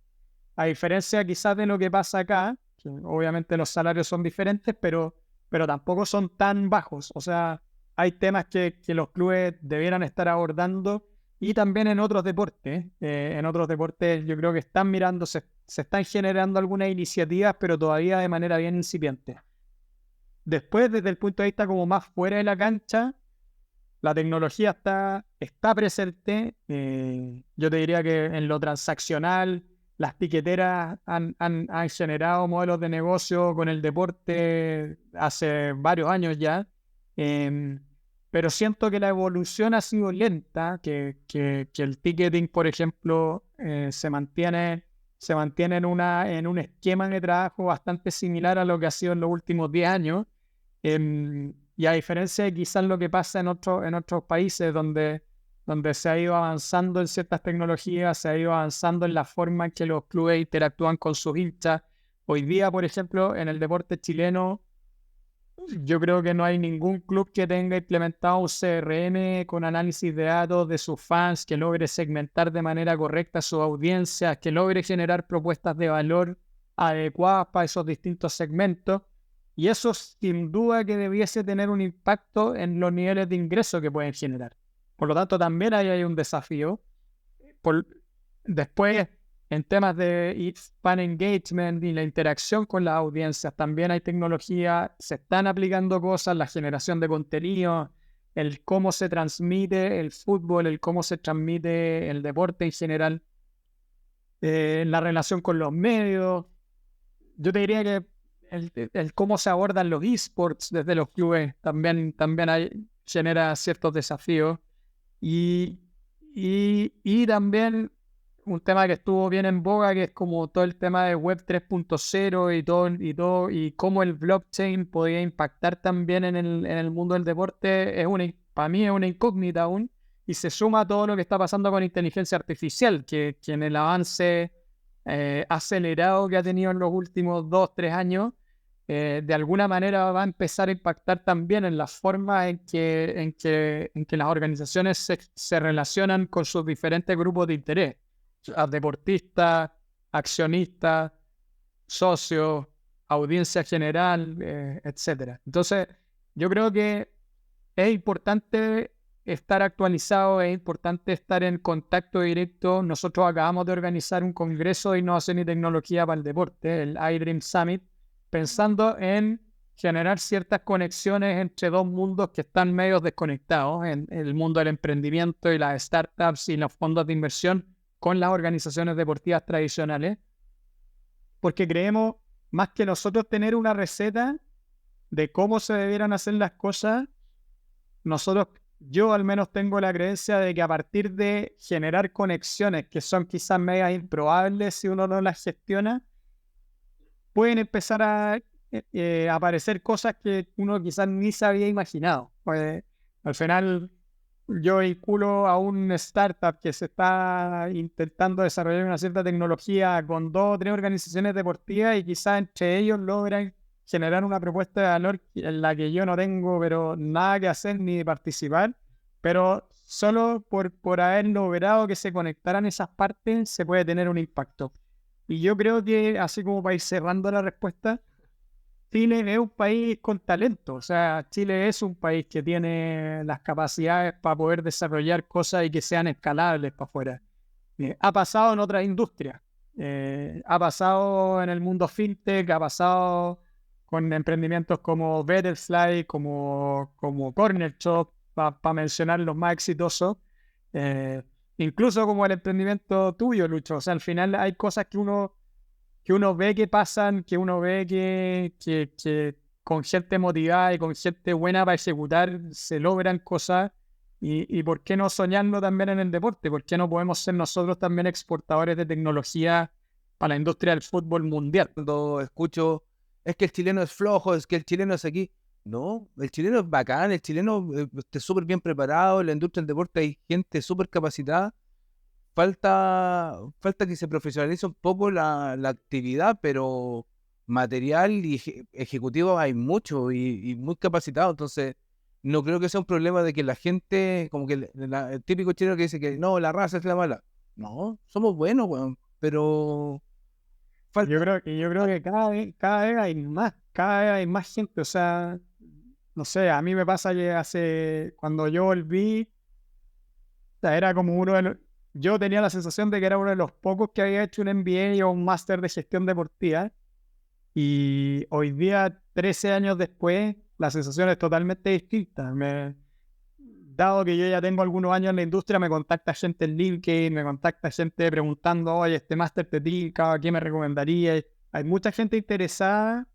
A diferencia quizás de lo que pasa acá, que obviamente los salarios son diferentes, pero tampoco son tan bajos. O sea, hay temas que los clubes debieran estar abordando y también en otros deportes. En otros deportes yo creo que están mirando, se están generando algunas iniciativas, pero todavía de manera bien incipiente. Después, desde el punto de vista como más fuera de la cancha, la tecnología está presente. Yo te diría que en lo transaccional, las piqueteras han generado modelos de negocio con el deporte hace varios años ya. Pero siento que la evolución ha sido lenta, que el ticketing, por ejemplo, se mantiene en un esquema de trabajo bastante similar a lo que ha sido en los últimos 10 años. Y a diferencia de quizás lo que pasa en otros países donde se ha ido avanzando en ciertas tecnologías, se ha ido avanzando en la forma en que los clubes interactúan con sus hinchas. Hoy día, por ejemplo, en el deporte chileno, yo creo que no hay ningún club que tenga implementado un CRM con análisis de datos de sus fans, que logre segmentar de manera correcta a sus audiencias, que logre generar propuestas de valor adecuadas para esos distintos segmentos. Y eso sin duda que debiese tener un impacto en los niveles de ingreso que pueden generar. Por lo tanto, también ahí hay un desafío. Después, en temas de fan engagement y la interacción con las audiencias, también hay tecnología, se están aplicando cosas, la generación de contenido, el cómo se transmite el fútbol, el cómo se transmite el deporte en general, la relación con los medios. Yo te diría que el cómo se abordan los esports desde los clubes también genera ciertos desafíos. Y también un tema que estuvo bien en boga, que es como todo el tema de Web 3.0 y cómo el blockchain podía impactar también en el mundo del deporte, para mí es una incógnita aún, y se suma a todo lo que está pasando con inteligencia artificial, que en el avance acelerado que ha tenido en los últimos 2-3 años, de alguna manera va a empezar a impactar también en la forma en que las organizaciones se relacionan con sus diferentes grupos de interés, deportistas, accionistas, socios, audiencia general, etc. Entonces, yo creo que es importante estar actualizado, es importante estar en contacto directo. Nosotros acabamos de organizar un congreso de innovación y tecnología para el deporte, el iDream Summit, pensando en generar ciertas conexiones entre dos mundos que están medio desconectados, en el mundo del emprendimiento y las startups y los fondos de inversión con las organizaciones deportivas tradicionales, porque creemos, más que nosotros tener una receta de cómo se debieran hacer las cosas, yo al menos tengo la creencia de que a partir de generar conexiones que son quizás medio improbables si uno no las gestiona, pueden empezar a aparecer cosas que uno quizás ni se había imaginado. Pues, al final, yo vinculo a un startup que se está intentando desarrollar una cierta tecnología con 2 o 3 organizaciones deportivas y quizás entre ellos logran generar una propuesta de valor en la que yo no tengo pero nada que hacer ni participar, pero solo por haber logrado que se conectaran esas partes se puede tener un impacto. Y yo creo que, así como para ir cerrando la respuesta, Chile es un país con talento. O sea, Chile es un país que tiene las capacidades para poder desarrollar cosas y que sean escalables para afuera. Ha pasado en otras industrias. Ha pasado en el mundo fintech, ha pasado con emprendimientos como Betterfly, como Corner Shop, para mencionar los más exitosos. Incluso como el emprendimiento tuyo, Lucho. O sea, al final hay cosas que uno ve que pasan, que uno ve que con gente motivada y con gente buena para ejecutar se logran cosas. Y ¿por qué no soñarlo también en el deporte? ¿Por qué no podemos ser nosotros también exportadores de tecnología para la industria del fútbol mundial? Cuando escucho, es que el chileno es flojo, es que el chileno es aquí. No, el chileno es bacán, el chileno está súper bien preparado, en la industria del deporte hay gente súper capacitada. Falta que se profesionalice un poco la actividad, pero material y ejecutivo hay mucho y muy capacitado. Entonces, no creo que sea un problema de que la gente, como que el típico chileno que dice que no, la raza es la mala. No, somos buenos, weón, pero falta. Yo creo que cada vez hay más gente. O sea, no sé, a mí me pasa que cuando yo volví, o sea, era como yo tenía la sensación de que era uno de los pocos que había hecho un MBA o un máster de gestión deportiva. Y hoy día, 13 años después, la sensación es totalmente distinta. Dado que yo ya tengo algunos años en la industria, me contacta gente en LinkedIn, me contacta gente preguntando, oye, este máster te tinca, ¿qué me recomendarías? Hay mucha gente interesada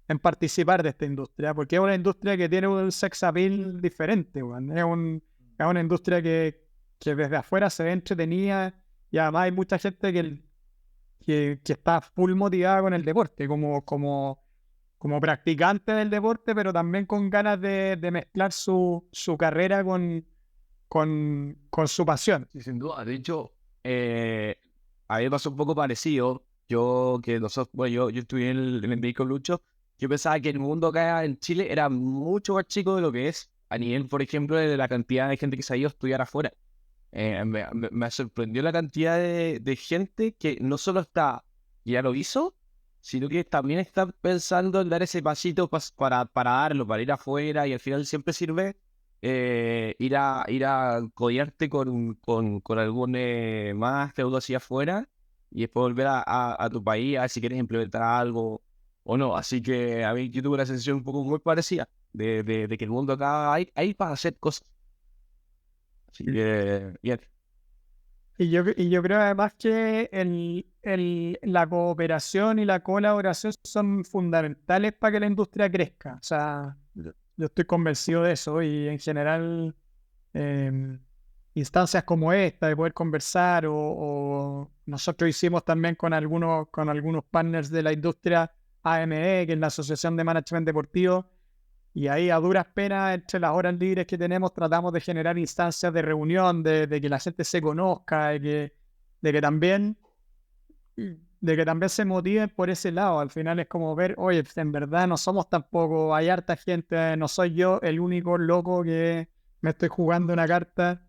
en participar de esta industria, porque es una industria que tiene un sex appeal diferente, weón. Es una industria que desde afuera se ve entretenida y además hay mucha gente que está full motivada con el deporte, como practicante del deporte, pero también con ganas de mezclar su carrera con su pasión. Sí, sin duda. De hecho, a mí me pasó un poco parecido. Yo estudié en el médico Lucho. Yo pensaba que el mundo acá en Chile era mucho más chico de lo que es, a nivel, por ejemplo, de la cantidad de gente que se ha ido a estudiar afuera. Me sorprendió la cantidad de gente que no solo ya lo hizo, sino que también está pensando en dar ese pasito para darlo, para ir afuera, y al final siempre sirve ir a codearte con algún máster o algo así afuera, y después volver a tu país a ver si quieres implementar algo o no. Así que a mí yo tuve una sensación un poco muy parecida de que el mundo acá hay para hacer cosas. Así que, bien. Y yo creo además que la cooperación y la colaboración son fundamentales para que la industria crezca. O sea, yo estoy convencido de eso y en general instancias como esta de poder conversar o nosotros hicimos también con algunos partners de la industria AME, que es la Asociación de Management Deportivo, y ahí a duras penas entre las horas libres que tenemos tratamos de generar instancias de reunión, de que la gente se conozca, de que también se motiven por ese lado. Al final es como ver, oye, en verdad no somos tampoco, hay harta gente, no soy yo el único loco que me estoy jugando una carta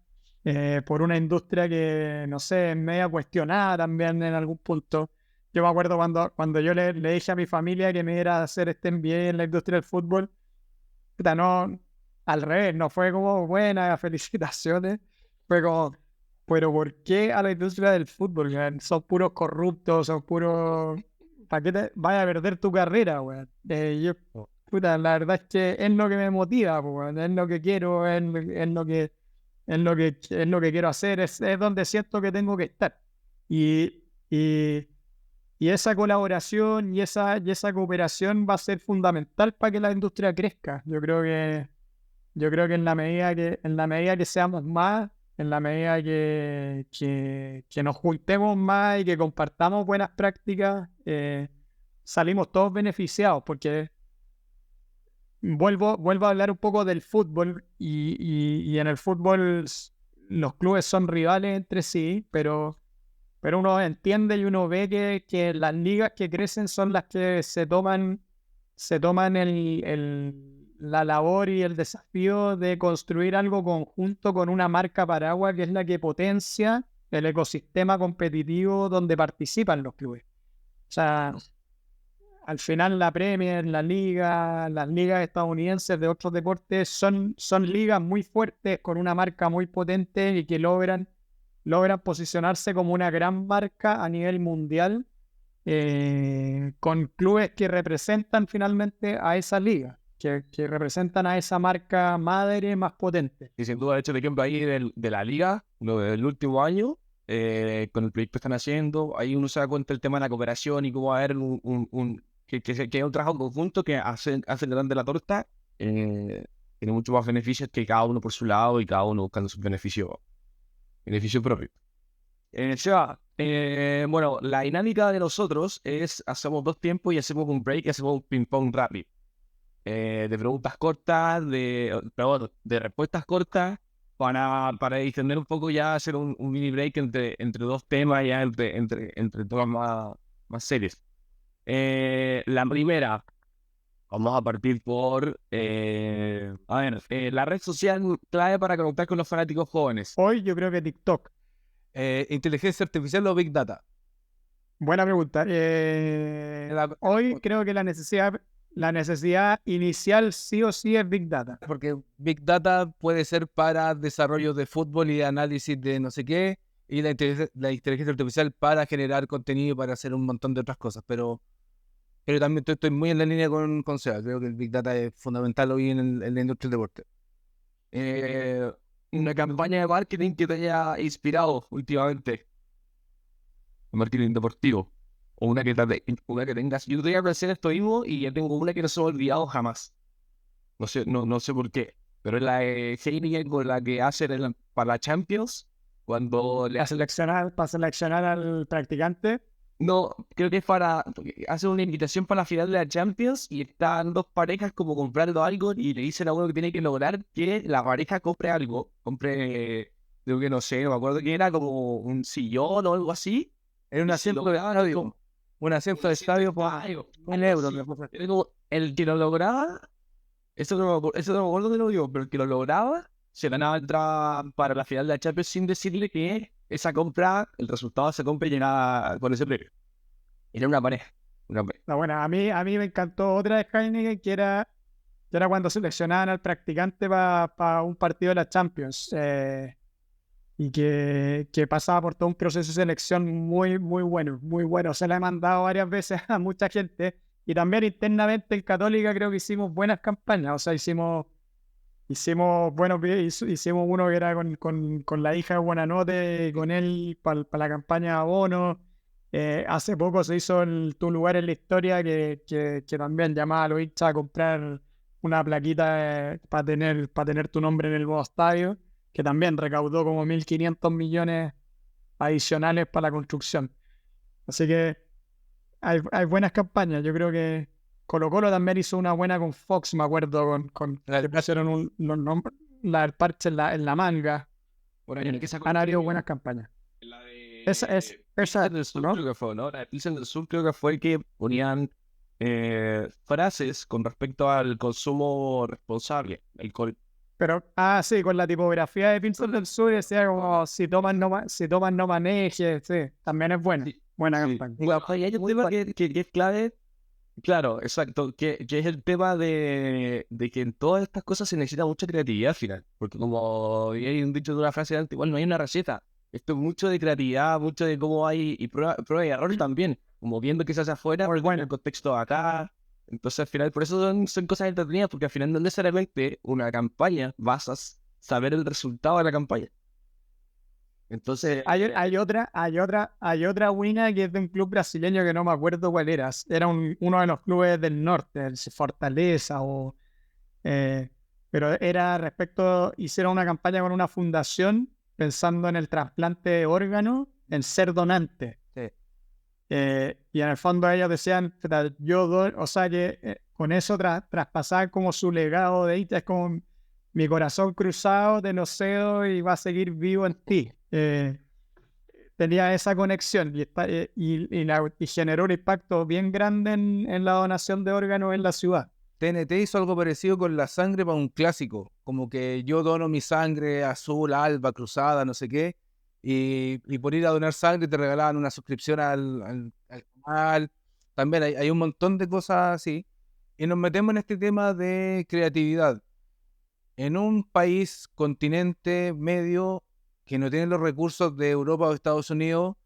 por una industria que, no sé, es media cuestionada también en algún punto. Yo me acuerdo cuando yo le dije a mi familia que me iba a hacer este MBA en la industria del fútbol, puta, no al revés, no fue como buena, felicitaciones, fue como, pero ¿por qué a la industria del fútbol, weón? Son puros corruptos, son puros... ¿Para qué te vaya a perder tu carrera, weón? Puta, la verdad es que es lo que me motiva, weón, es lo que quiero, es lo que quiero hacer, es donde siento que tengo que estar. Y, y, y esa colaboración y esa cooperación va a ser fundamental para que la industria crezca. Yo creo que en la medida que seamos más, en la medida que nos juntemos más y que compartamos buenas prácticas, salimos todos beneficiados, porque vuelvo a hablar un poco del fútbol y en el fútbol los clubes son rivales entre sí, pero uno entiende y uno ve que las ligas que crecen son las que se toman la labor y el desafío de construir algo conjunto con una marca paraguas que es la que potencia el ecosistema competitivo donde participan los clubes. O sea, al final la Premier, la Liga, las ligas estadounidenses de otros deportes son ligas muy fuertes con una marca muy potente y que logran posicionarse como una gran marca a nivel mundial, con clubes que representan finalmente a esa liga, que representan a esa marca madre más potente. Y sin duda, de hecho, de ejemplo, ahí de la liga, lo del último año, con el proyecto que están haciendo, ahí uno se da cuenta del tema de la cooperación y cómo va a haber que es un trabajo conjunto que hace grande la torta, tiene mucho más beneficios que cada uno por su lado y cada uno buscando su beneficio propio. Seba, bueno, la dinámica de nosotros es hacemos 2 tiempos y hacemos un break y hacemos un ping-pong rápido. De preguntas cortas, de respuestas cortas, para distender un poco, ya hacer un mini break entre 2 temas, ya entre temas más serios. La primera, vamos a partir por, la red social clave para conectar con los fanáticos jóvenes. Hoy yo creo que TikTok. ¿Inteligencia artificial o Big Data? Buena pregunta. Hoy creo que la necesidad inicial sí o sí es Big Data. Porque Big Data puede ser para desarrollo de fútbol y análisis de no sé qué, y la inteligencia artificial para generar contenido y para hacer un montón de otras cosas. Pero también estoy muy en la línea con Seba. Creo que el Big Data es fundamental hoy en la industria del deporte. Una campaña de marketing que te haya inspirado últimamente. Marketing deportivo. O una que tengas. Yo te voy a ofrecer esto mismo y ya tengo una que no se me ha olvidado jamás. No sé por qué. Pero es la de Heineken con la que hacen para la Champions. Cuando le hacen Para seleccionar al practicante. No, creo que es hacer una invitación para la final de la Champions y están 2 parejas como comprando algo y le dicen a uno que tiene que lograr que la pareja compre algo. Creo que no sé, no me acuerdo que era como un sillón o algo así. Era un asiento de estadio. Un asiento de estadio por €1. Era como el que lo lograba, eso no me acuerdo de lo digo, pero el que lo lograba se ganaba entrada para la final de la Champions sin decirle que esa compra, el resultado de esa compra llegaba con ese premio. Era una pareja. No, bueno, a mí me encantó otra de Heineken que era cuando seleccionaban al practicante para un partido de la Champions, y que pasaba por todo un proceso de selección muy, muy bueno, muy bueno. Se la he mandado varias veces a mucha gente y también internamente en Católica creo que hicimos buenas campañas, o sea, hicimos buenos videos, hicimos uno que era con la hija de Buenanote, con él para la campaña de abono. Hace poco se hizo Tu lugar en la historia, que también llamaba a los hinchas a comprar una plaquita para tener tu nombre en el nuevo estadio, que también recaudó como 1.500 millones adicionales para la construcción. Así que hay buenas campañas. Yo creo que Colo-Colo también hizo una buena con Fox, me acuerdo, le pusieron los nombres, el parche en la manga. Por ahí, Han habido buenas campañas. Esa del Sur, ¿no? creo que fue, ¿no? La Pilsen del Sur creo que fue el que ponían frases con respecto al consumo responsable, alcohol. Pero, sí, con la tipografía de Pilsen del Sur decía como si toman no manejes, sí, también es buena. Sí, Buena sí. campaña. Bueno, hay un tema que es clave, Claro, exacto, que es el tema de que en todas estas cosas se necesita mucha creatividad al final, porque como hay un dicho de una frase antes, igual no hay una receta, esto es mucho de creatividad, mucho de cómo hay, y prueba y error también, como viendo qué se hace afuera, Muy en bueno. el contexto de acá, entonces al final, por eso son cosas entretenidas, porque al final no necesariamente una campaña vas a saber el resultado de la campaña, entonces, Hay otra buena que es de un club brasileño que no me acuerdo cuál era. Era uno de los clubes del norte, el Fortaleza eh, pero era hicieron una campaña con una fundación pensando en el trasplante de órganos en ser donante. Sí. Y en el fondo ellos decían, "Puta, o sea que con eso traspasaban como su legado de Ita, es como mi corazón cruzado, te lo cedo y va a seguir vivo en ti. Tenía esa conexión y generó un impacto bien grande en la donación de órganos en la ciudad. TNT hizo algo parecido con la sangre para un clásico, como que yo dono mi sangre azul, alba, cruzada, no sé qué, y por ir a donar sangre te regalaban una suscripción al canal. También hay un montón de cosas así. Y nos metemos en este tema de creatividad. En un país, continente medio, que no tiene los recursos de Europa o Estados Unidos,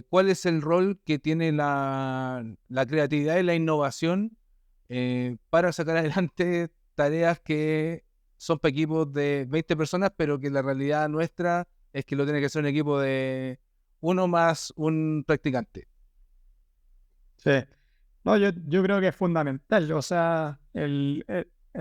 ¿cuál es el rol que tiene la creatividad y la innovación para sacar adelante tareas que son para equipos de 20 personas, pero que la realidad nuestra es que lo tiene que ser un equipo de uno más un practicante? Sí. No, yo creo que es fundamental, o sea, el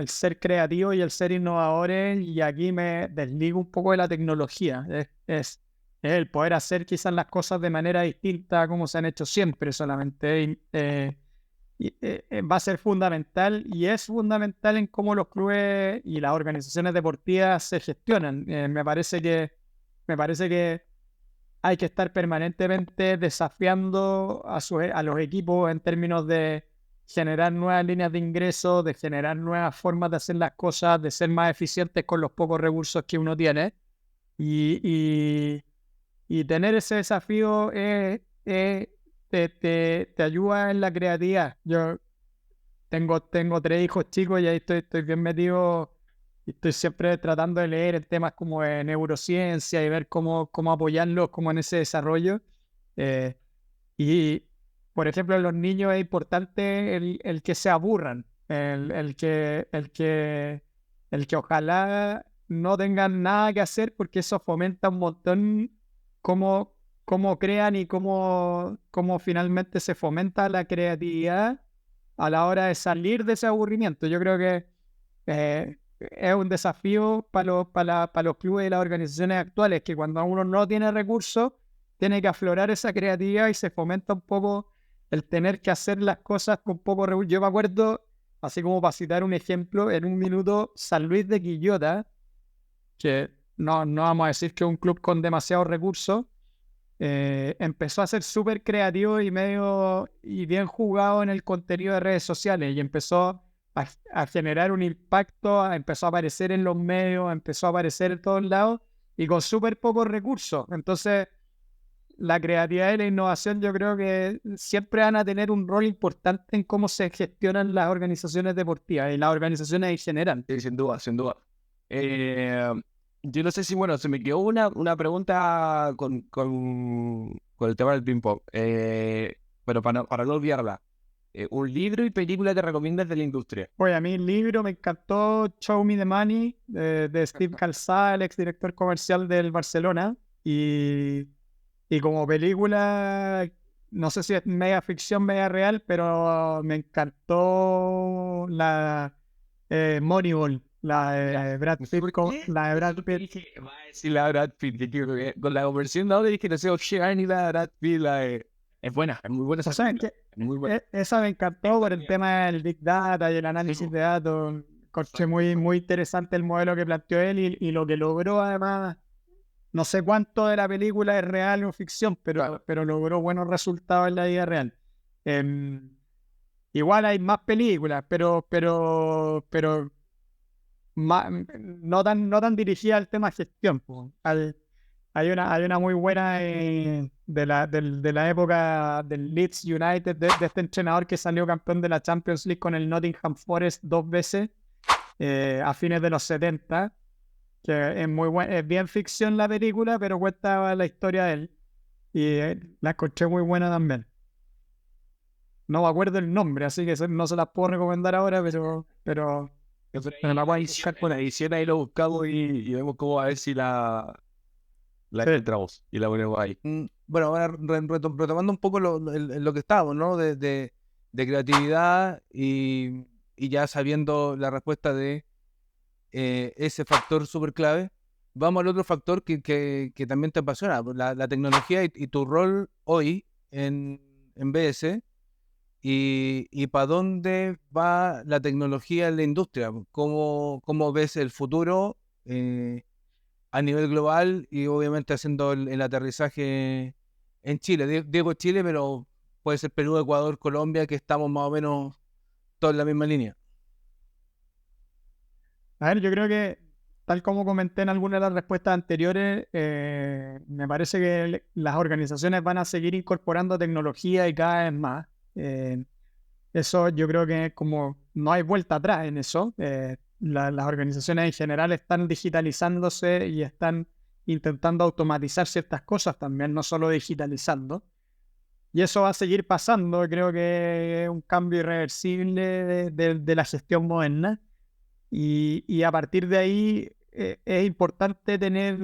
ser creativo y el ser innovadores, y aquí me desligo un poco de la tecnología, es el poder hacer quizás las cosas de manera distinta a como se han hecho siempre solamente, va a ser fundamental y es fundamental en cómo los clubes y las organizaciones deportivas se gestionan. Me parece que hay que estar permanentemente desafiando a los equipos en términos de generar nuevas líneas de ingresos, de generar nuevas formas de hacer las cosas, de ser más eficientes con los pocos recursos que uno tiene. Y, y- y tener ese desafío te ayuda en la creatividad. Yo tengo 3 hijos chicos y ahí estoy bien metido y estoy siempre tratando de leer en temas como de neurociencia y ver cómo apoyarlos como en ese desarrollo. Eh, y, por ejemplo, en los niños es importante el que se aburran, el que ojalá no tengan nada que hacer, porque eso fomenta un montón cómo, cómo crean y cómo finalmente se fomenta la creatividad a la hora de salir de ese aburrimiento. Yo creo que es un desafío para los clubes y las organizaciones actuales, que cuando uno no tiene recursos, tiene que aflorar esa creatividad y se fomenta un poco el tener que hacer las cosas con poco recursos. Yo me acuerdo, así como para citar un ejemplo, en un minuto, San Luis de Quillota, que no vamos a decir que es un club con demasiados recursos, empezó a ser súper creativo y bien jugado en el contenido de redes sociales y empezó a generar un impacto, empezó a aparecer en los medios, empezó a aparecer en todos lados y con súper pocos recursos. Entonces, la creatividad y la innovación yo creo que siempre van a tener un rol importante en cómo se gestionan las organizaciones deportivas y las organizaciones en general. sí, sin duda, sin duda. Eh, yo no sé si, bueno, se me quedó una pregunta con el tema del ping-pong, pero para no olvidarla. ¿Un libro y película te recomiendas de la industria? Oye, a mí el libro me encantó, Show Me the Money, de Steve Calzada, el exdirector comercial del Barcelona. Y como película, no sé si es media ficción, media real, pero me encantó la Moneyball, la de Brad Pitt. ¿Por qué? La de Brad Pitt. Dije, va a decir la Brad Pitt, que con la conversión de ahora dije, no sé, Shine y la Brad Pitt, es buena, es muy buena O esa sea, película, es muy buena. esa me encantó por el tema del Big Data y el análisis de datos. Encontré muy, muy interesante el modelo que planteó él y lo que logró además. No sé cuánto de la película es real o ficción, pero logró buenos resultados en la vida real. Em, Igual hay más películas, pero no tan dirigidas al tema gestión, po, al Hay una muy buena de la época del Leeds United, de este entrenador que salió campeón de la Champions League con el Nottingham Forest 2 veces a fines de los 70, que es muy buena, es bien ficción la película, pero cuenta la historia de él y la encontré muy buena también. No me acuerdo el nombre, así que no se las puedo recomendar ahora, pero la voy a buscar por La ahí. edición ahí lo buscamos y vemos cómo a ver si la Sí. encontramos y la ponemos ahí. Bueno, ahora retomando un poco lo que estábamos, ¿no? De creatividad y ya sabiendo la respuesta de ese factor súper clave, vamos al otro factor que también te apasiona, pues, la tecnología y tu rol hoy en BS y para dónde va la tecnología en la industria, cómo ves el futuro a nivel global y obviamente haciendo el aterrizaje en Chile. Digo Chile, pero puede ser Perú, Ecuador, Colombia, que estamos más o menos todos en la misma línea. A ver, yo creo que, tal como comenté en algunas de las respuestas anteriores, me parece que las organizaciones van a seguir incorporando tecnología y cada vez más. Eso yo creo que como no hay vuelta atrás en eso. Las organizaciones en general están digitalizándose y están intentando automatizar ciertas cosas también, no solo digitalizando. Y eso va a seguir pasando, creo que es un cambio irreversible de la gestión moderna. Y a partir de ahí es importante tener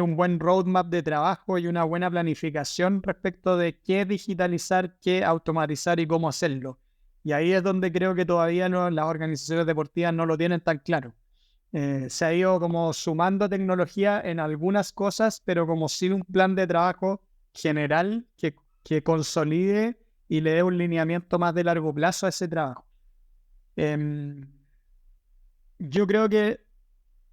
un buen roadmap de trabajo y una buena planificación respecto de qué digitalizar, qué automatizar y cómo hacerlo. Y ahí es donde creo que todavía las organizaciones deportivas no lo tienen tan claro. Se ha ido como sumando tecnología en algunas cosas, pero como sin un plan de trabajo general que consolide y le dé un lineamiento más de largo plazo a ese trabajo. Yo creo que,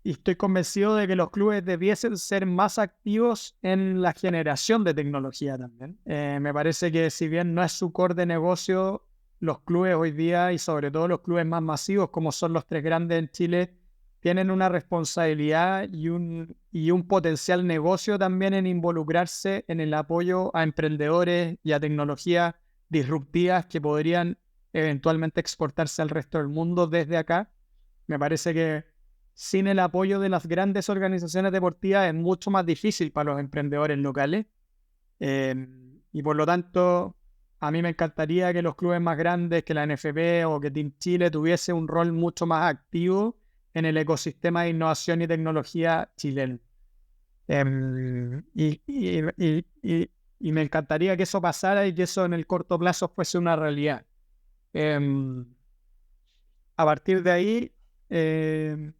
y estoy convencido de que los clubes debiesen ser más activos en la generación de tecnología también. Me parece que si bien no es su core de negocio, los clubes hoy día y sobre todo los clubes más masivos como son los tres grandes en Chile, tienen una responsabilidad y un potencial negocio también en involucrarse en el apoyo a emprendedores y a tecnologías disruptivas que podrían eventualmente exportarse al resto del mundo desde acá. Me parece que sin el apoyo de las grandes organizaciones deportivas es mucho más difícil para los emprendedores locales. Y por lo tanto, a mí me encantaría que los clubes más grandes, que la NFP o que Team Chile tuviese un rol mucho más activo en el ecosistema de innovación y tecnología chileno. Y me encantaría que eso pasara y que eso en el corto plazo fuese una realidad. A partir de ahí,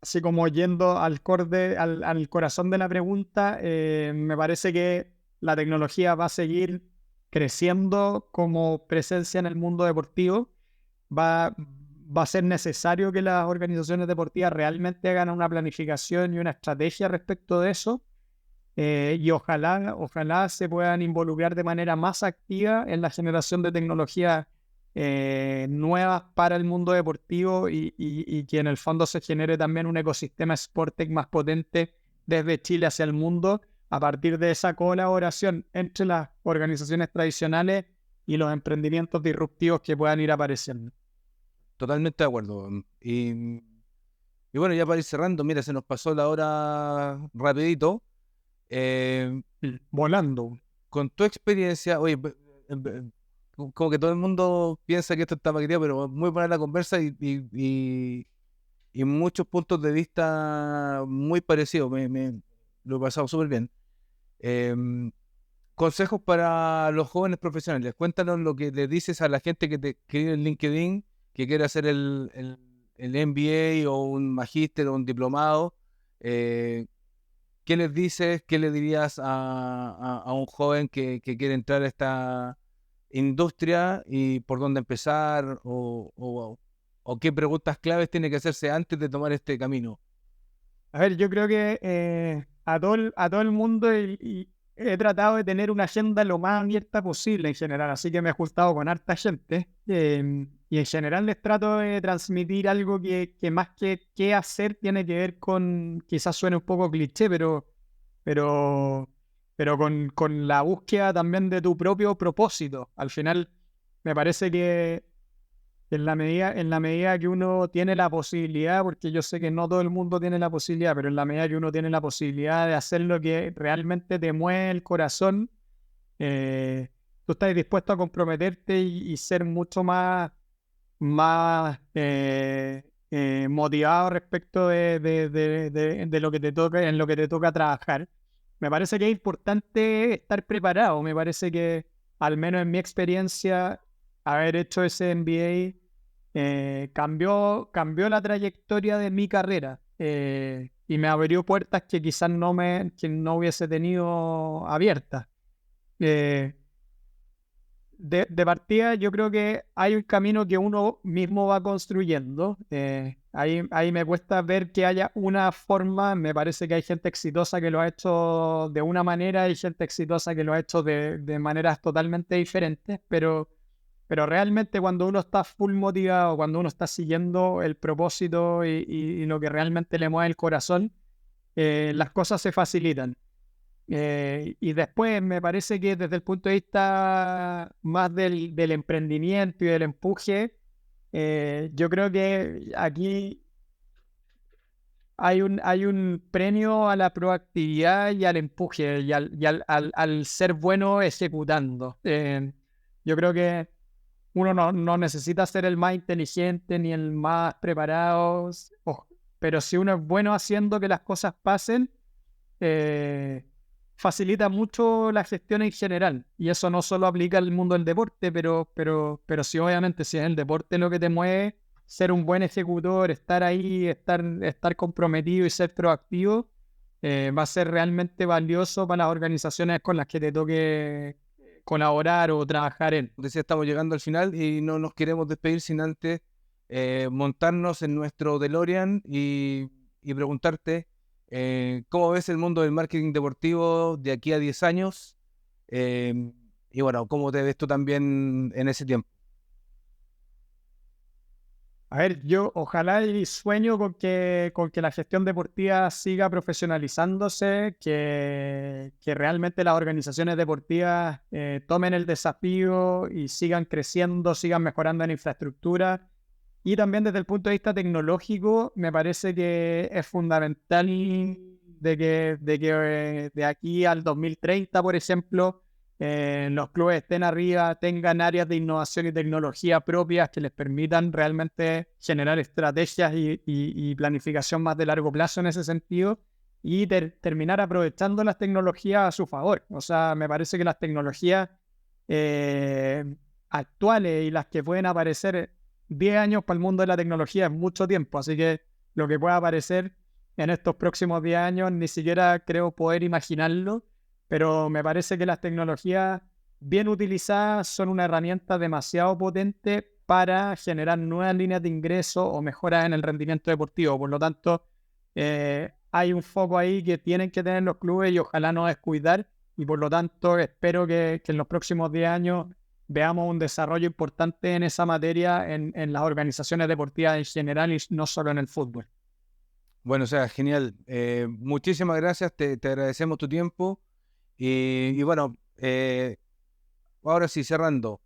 así como yendo al corazón de la pregunta, me parece que la tecnología va a seguir creciendo como presencia en el mundo deportivo. Va a ser necesario que las organizaciones deportivas realmente hagan una planificación y una estrategia respecto de eso. Y ojalá se puedan involucrar de manera más activa en la generación de tecnologías nuevas para el mundo deportivo y que en el fondo se genere también un ecosistema Sportec más potente desde Chile hacia el mundo a partir de esa colaboración entre las organizaciones tradicionales y los emprendimientos disruptivos que puedan ir apareciendo. Totalmente de acuerdo. Y bueno, ya para ir cerrando, mira, se nos pasó la hora rapidito. Volando. Con tu experiencia, oye, como que todo el mundo piensa que esto está maqueteado, pero muy buena la conversa y muchos puntos de vista muy parecidos. Lo he pasado súper bien. Consejos para los jóvenes profesionales. Cuéntanos lo que le dices a la gente que te escribe en LinkedIn, que quiere hacer el MBA o un magíster o un diplomado. ¿Qué les dices? ¿Qué le dirías a un joven que quiere entrar a esta industria y por dónde empezar? ¿O qué preguntas claves tiene que hacerse antes de tomar este camino? A ver, yo creo que a todo el mundo y he tratado de tener una agenda lo más abierta posible en general, así que me he juntado con harta gente y en general les trato de transmitir algo que más que qué hacer tiene que ver con, quizás suene un poco cliché, pero pero con la búsqueda también de tu propio propósito. Al final, me parece que en la medida que uno tiene la posibilidad, porque yo sé que no todo el mundo tiene la posibilidad, pero en la medida que uno tiene la posibilidad de hacer lo que realmente te mueve el corazón, tú estás dispuesto a comprometerte y ser mucho más motivado respecto de lo que te toca, en lo que te toca trabajar. Me parece que es importante estar preparado. Me parece que, al menos en mi experiencia, haber hecho ese MBA cambió la trayectoria de mi carrera, y me abrió puertas que quizás que no hubiese tenido abiertas. Eh, de partida, yo creo que hay un camino que uno mismo va construyendo. Ahí me cuesta ver que haya una forma. Me parece que hay gente exitosa que lo ha hecho de una manera y gente exitosa que lo ha hecho de maneras totalmente diferentes, pero realmente cuando uno está full motivado, cuando uno está siguiendo el propósito y lo que realmente le mueve el corazón, las cosas se facilitan. Y después me parece que desde el punto de vista más del emprendimiento y del empuje, yo creo que aquí hay un premio a la proactividad y al empuje y al ser bueno ejecutando. Yo creo que uno no necesita ser el más inteligente ni el más preparado, pero si uno es bueno haciendo que las cosas pasen, eh, facilita mucho la gestión en general. Y eso no solo aplica al mundo del deporte, pero sí, obviamente, si es el deporte lo que te mueve, ser un buen ejecutor, estar ahí, estar comprometido y ser proactivo, va a ser realmente valioso para las organizaciones con las que te toque colaborar o trabajar en. Decía, estamos llegando al final y no nos queremos despedir sin antes montarnos en nuestro DeLorean y preguntarte cómo ves el mundo del marketing deportivo de aquí a 10 años. Y bueno, cómo te ves tú también en ese tiempo. A ver, yo ojalá y sueño con que la gestión deportiva siga profesionalizándose, que realmente las organizaciones deportivas tomen el desafío y sigan creciendo, sigan mejorando en infraestructura. Y también desde el punto de vista tecnológico, me parece que es fundamental de que de aquí al 2030, por ejemplo, los clubes estén arriba, tengan áreas de innovación y tecnología propias que les permitan realmente generar estrategias y planificación más de largo plazo en ese sentido y terminar aprovechando las tecnologías a su favor. O sea, me parece que las tecnologías actuales y las que pueden aparecer 10 años para el mundo de la tecnología es mucho tiempo, así que lo que pueda aparecer en estos próximos 10 años ni siquiera creo poder imaginarlo, pero me parece que las tecnologías bien utilizadas son una herramienta demasiado potente para generar nuevas líneas de ingreso o mejoras en el rendimiento deportivo. Por lo tanto, hay un foco ahí que tienen que tener los clubes y ojalá no descuidar, y por lo tanto espero que en los próximos 10 años veamos un desarrollo importante en esa materia en las organizaciones deportivas en general y no solo en el fútbol. Bueno, o sea, genial. Muchísimas gracias, te agradecemos tu tiempo. Y bueno, ahora sí, cerrando.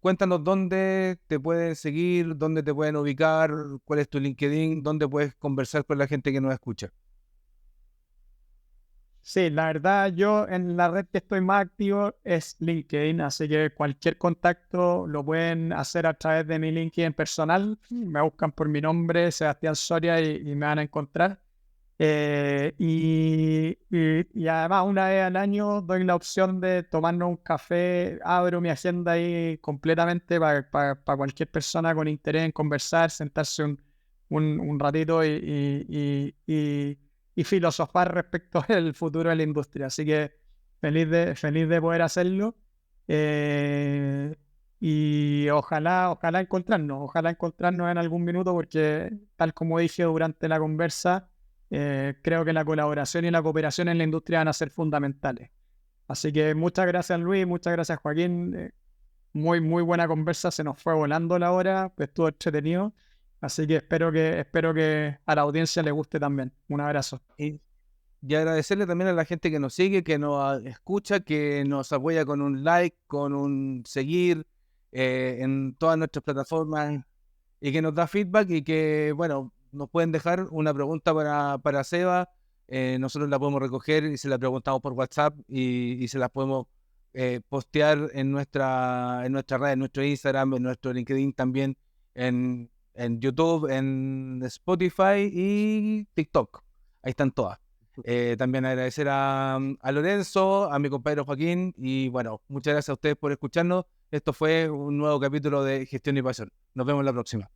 Cuéntanos dónde te pueden seguir, dónde te pueden ubicar, cuál es tu LinkedIn, dónde puedes conversar con la gente que nos escucha. Sí, la verdad, yo en la red que estoy más activo es LinkedIn, así que cualquier contacto lo pueden hacer a través de mi LinkedIn personal. Me buscan por mi nombre, Sebastián Soria, y me van a encontrar. Y además, una vez al año doy la opción de tomarnos un café. Abro mi agenda ahí completamente para cualquier persona con interés en conversar, sentarse un ratito y filosofar respecto al futuro de la industria. Así que feliz de poder hacerlo. Y ojalá encontrarnos en algún minuto, porque tal como dije durante la conversa, creo que la colaboración y la cooperación en la industria van a ser fundamentales. Así que muchas gracias, Luis, muchas gracias, Joaquín. Muy buena conversa, se nos fue volando la hora, pues estuvo entretenido. Así que espero que a la audiencia le guste también. Un abrazo. Y Y agradecerle también a la gente que nos sigue, que nos escucha, que nos apoya con un like, con un seguir en todas nuestras plataformas y que nos da feedback y que, bueno, nos pueden dejar una pregunta para Seba. Nosotros la podemos recoger y se la preguntamos por WhatsApp y se las podemos postear en nuestra red, en nuestro Instagram, en nuestro LinkedIn también, en YouTube, en Spotify y TikTok. Ahí están todas. También agradecer a Lorenzo, a mi compañero Joaquín y bueno, muchas gracias a ustedes por escucharnos. Esto fue un nuevo capítulo de Gestión y Pasión. Nos vemos la próxima.